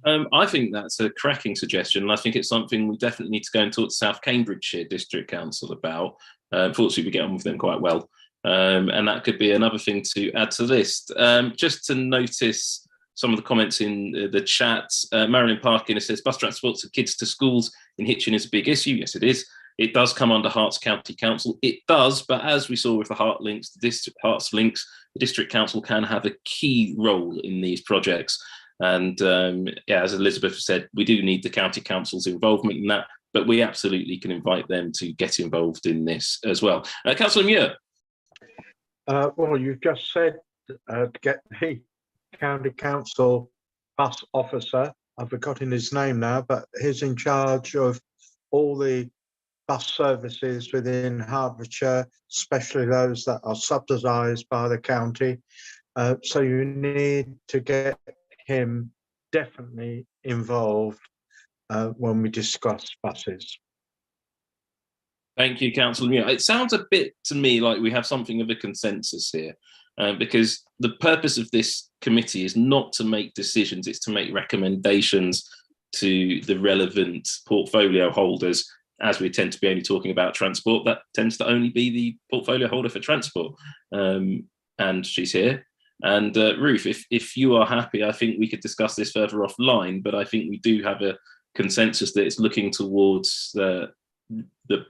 I think that's a cracking suggestion, and I think it's something we definitely need to go and talk to South Cambridgeshire District Council about. Fortunately, we get on with them quite well, and that could be another thing to add to the list. Just to notice some of the comments in the chat, Marilyn Parkin says, bus transport for kids to schools in Hitchin is a big issue. Yes, it is. It does come under Herts County Council. It does, but as we saw with the Herts Links, the District Council can have a key role in these projects. And yeah, as Elizabeth said, we do need the County Council's involvement in that, but we absolutely can invite them to get involved in this as well. Councillor Muir. Well, you just said to get the County Council bus officer, I've forgotten his name now, but he's in charge of all the bus services within Hertfordshire, especially those that are subsidised by the county. So you need to get him definitely involved when we discuss buses. Thank you, Councillor Muir. It sounds a bit to me like we have something of a consensus here, because the purpose of this committee is not to make decisions, it's to make recommendations to the relevant portfolio holders. As we tend to be only talking about transport, that tends to only be the portfolio holder for transport. And she's here. And Ruth, if you are happy, I think we could discuss this further offline, but I think we do have a consensus that it's looking towards the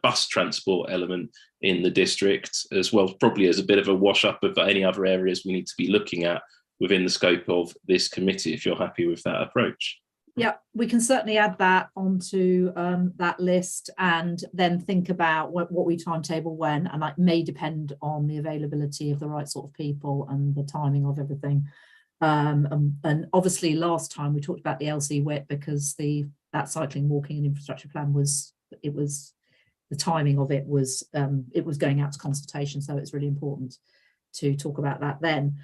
bus transport element in the district as well, probably as a bit of a wash up of any other areas we need to be looking at within the scope of this committee, if you're happy with that approach. Yeah, we can certainly add that onto that list and then think about what we timetable when, and that may depend on the availability of the right sort of people and the timing of everything. And obviously last time we talked about the LC WIP because that cycling, walking and infrastructure plan the timing of it was going out to consultation, so it's really important to talk about that then.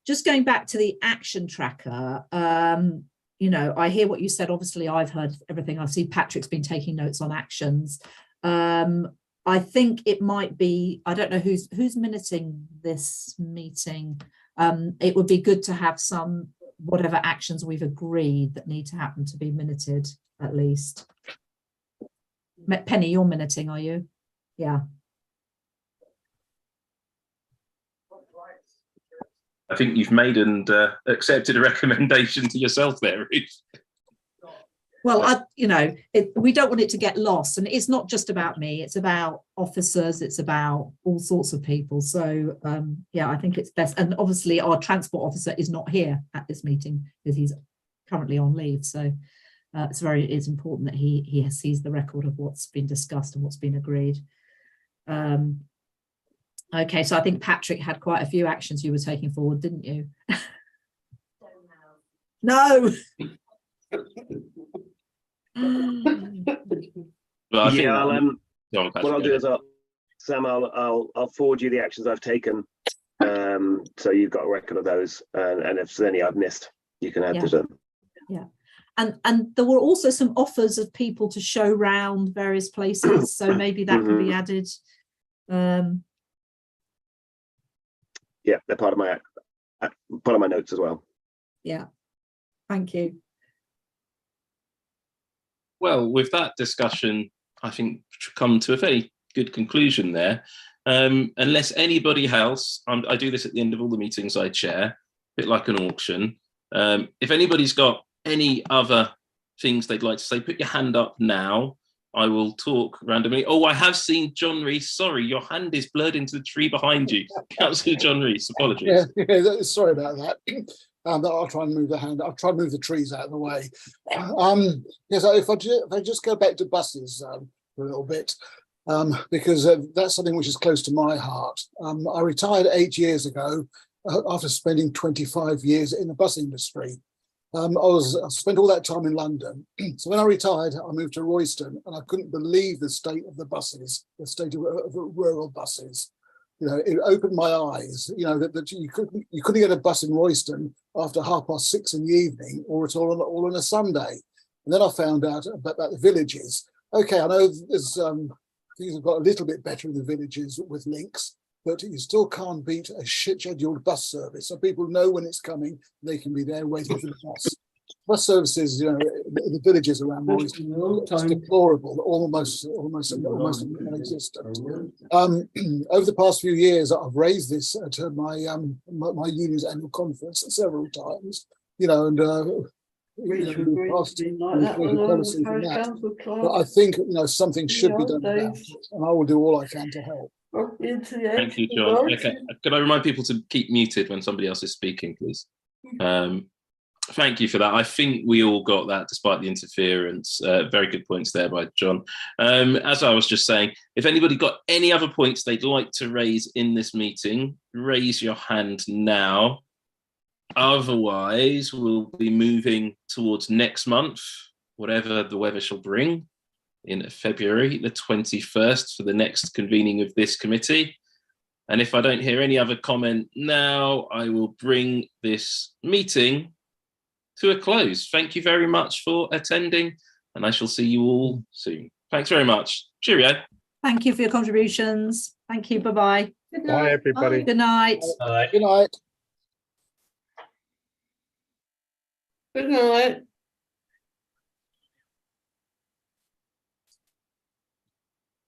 Just going back to the action tracker, you know, I hear what you said. Obviously, I've heard everything. I see Patrick's been taking notes on actions. I think it might be, I don't know who's minuting this meeting. It would be good to have some, whatever actions we've agreed that need to happen to be minuted at least. Penny, you're minuting, are you? Yeah. I think you've made and accepted a recommendation to yourself there, Ruth. Well, we don't want it to get lost, and it's not just about me. It's about officers. It's about all sorts of people. So, yeah, I think it's best. And obviously, our transport officer is not here at this meeting because he's currently on leave. So, it's important that he sees the record of what's been discussed and what's been agreed. Okay, so I think Patrick had quite a few actions you were taking forward, didn't you? No. Well, Yeah, what I'll do is Sam, I'll forward you the actions I've taken, so you've got a record of those, and if there's any I've missed, you can add to them. Yeah, and there were also some offers of people to show round various places, so maybe that could be added. Yeah, they're part of my notes as well. Yeah, thank you. Well, with that discussion, I think should come to a very good conclusion there. Unless anybody else, I do this at the end of all the meetings I chair, a bit like an auction. If anybody's got any other things they'd like to say, put your hand up now. I will talk randomly. Oh, I have seen John Rees. Sorry, your hand is blurred into the tree behind you. Councillor John Rees, apologies. Yeah, sorry about that. I'll try and move the hand. I'll try and move the trees out of the way. Yes, if I just go back to buses for a little bit, because that's something which is close to my heart. I retired 8 years ago after spending 25 years in the bus industry. I spent all that time in London. So when I retired, I moved to Royston, and I couldn't believe the state of the buses, the state of rural buses. You know, it opened my eyes. You know that you couldn't get a bus in Royston after 6:30 in the evening, or at all on a Sunday. And then I found out about the villages. Okay, I know there's things have got a little bit better in the villages with links, but you still can't beat a scheduled bus service. So people know when it's coming, they can be there waiting for the bus. Bus services, you know, in the villages around Royston, it's deplorable, almost non-existent. Over the past few years, I've raised this at my union's annual conference several times. You know, and but I think something should be done about it, and I will do all I can to help. Thank you, John. Okay, could I remind people to keep muted when somebody else is speaking, please? Thank you for that. I think we all got that despite the interference. Very good points there by John. As I was just saying, if anybody got any other points they'd like to raise in this meeting, raise your hand now. Otherwise, we'll be moving towards next month, whatever the weather shall bring, in February the 21st for the next convening of this committee. And if I don't hear any other comment now, I will bring this meeting to a close. Thank you very much for attending, and I shall see you all soon. Thanks very much. Cheerio. Thank you for your contributions. Thank you. Bye-bye. Bye, everybody. Good night. Good night. Good night.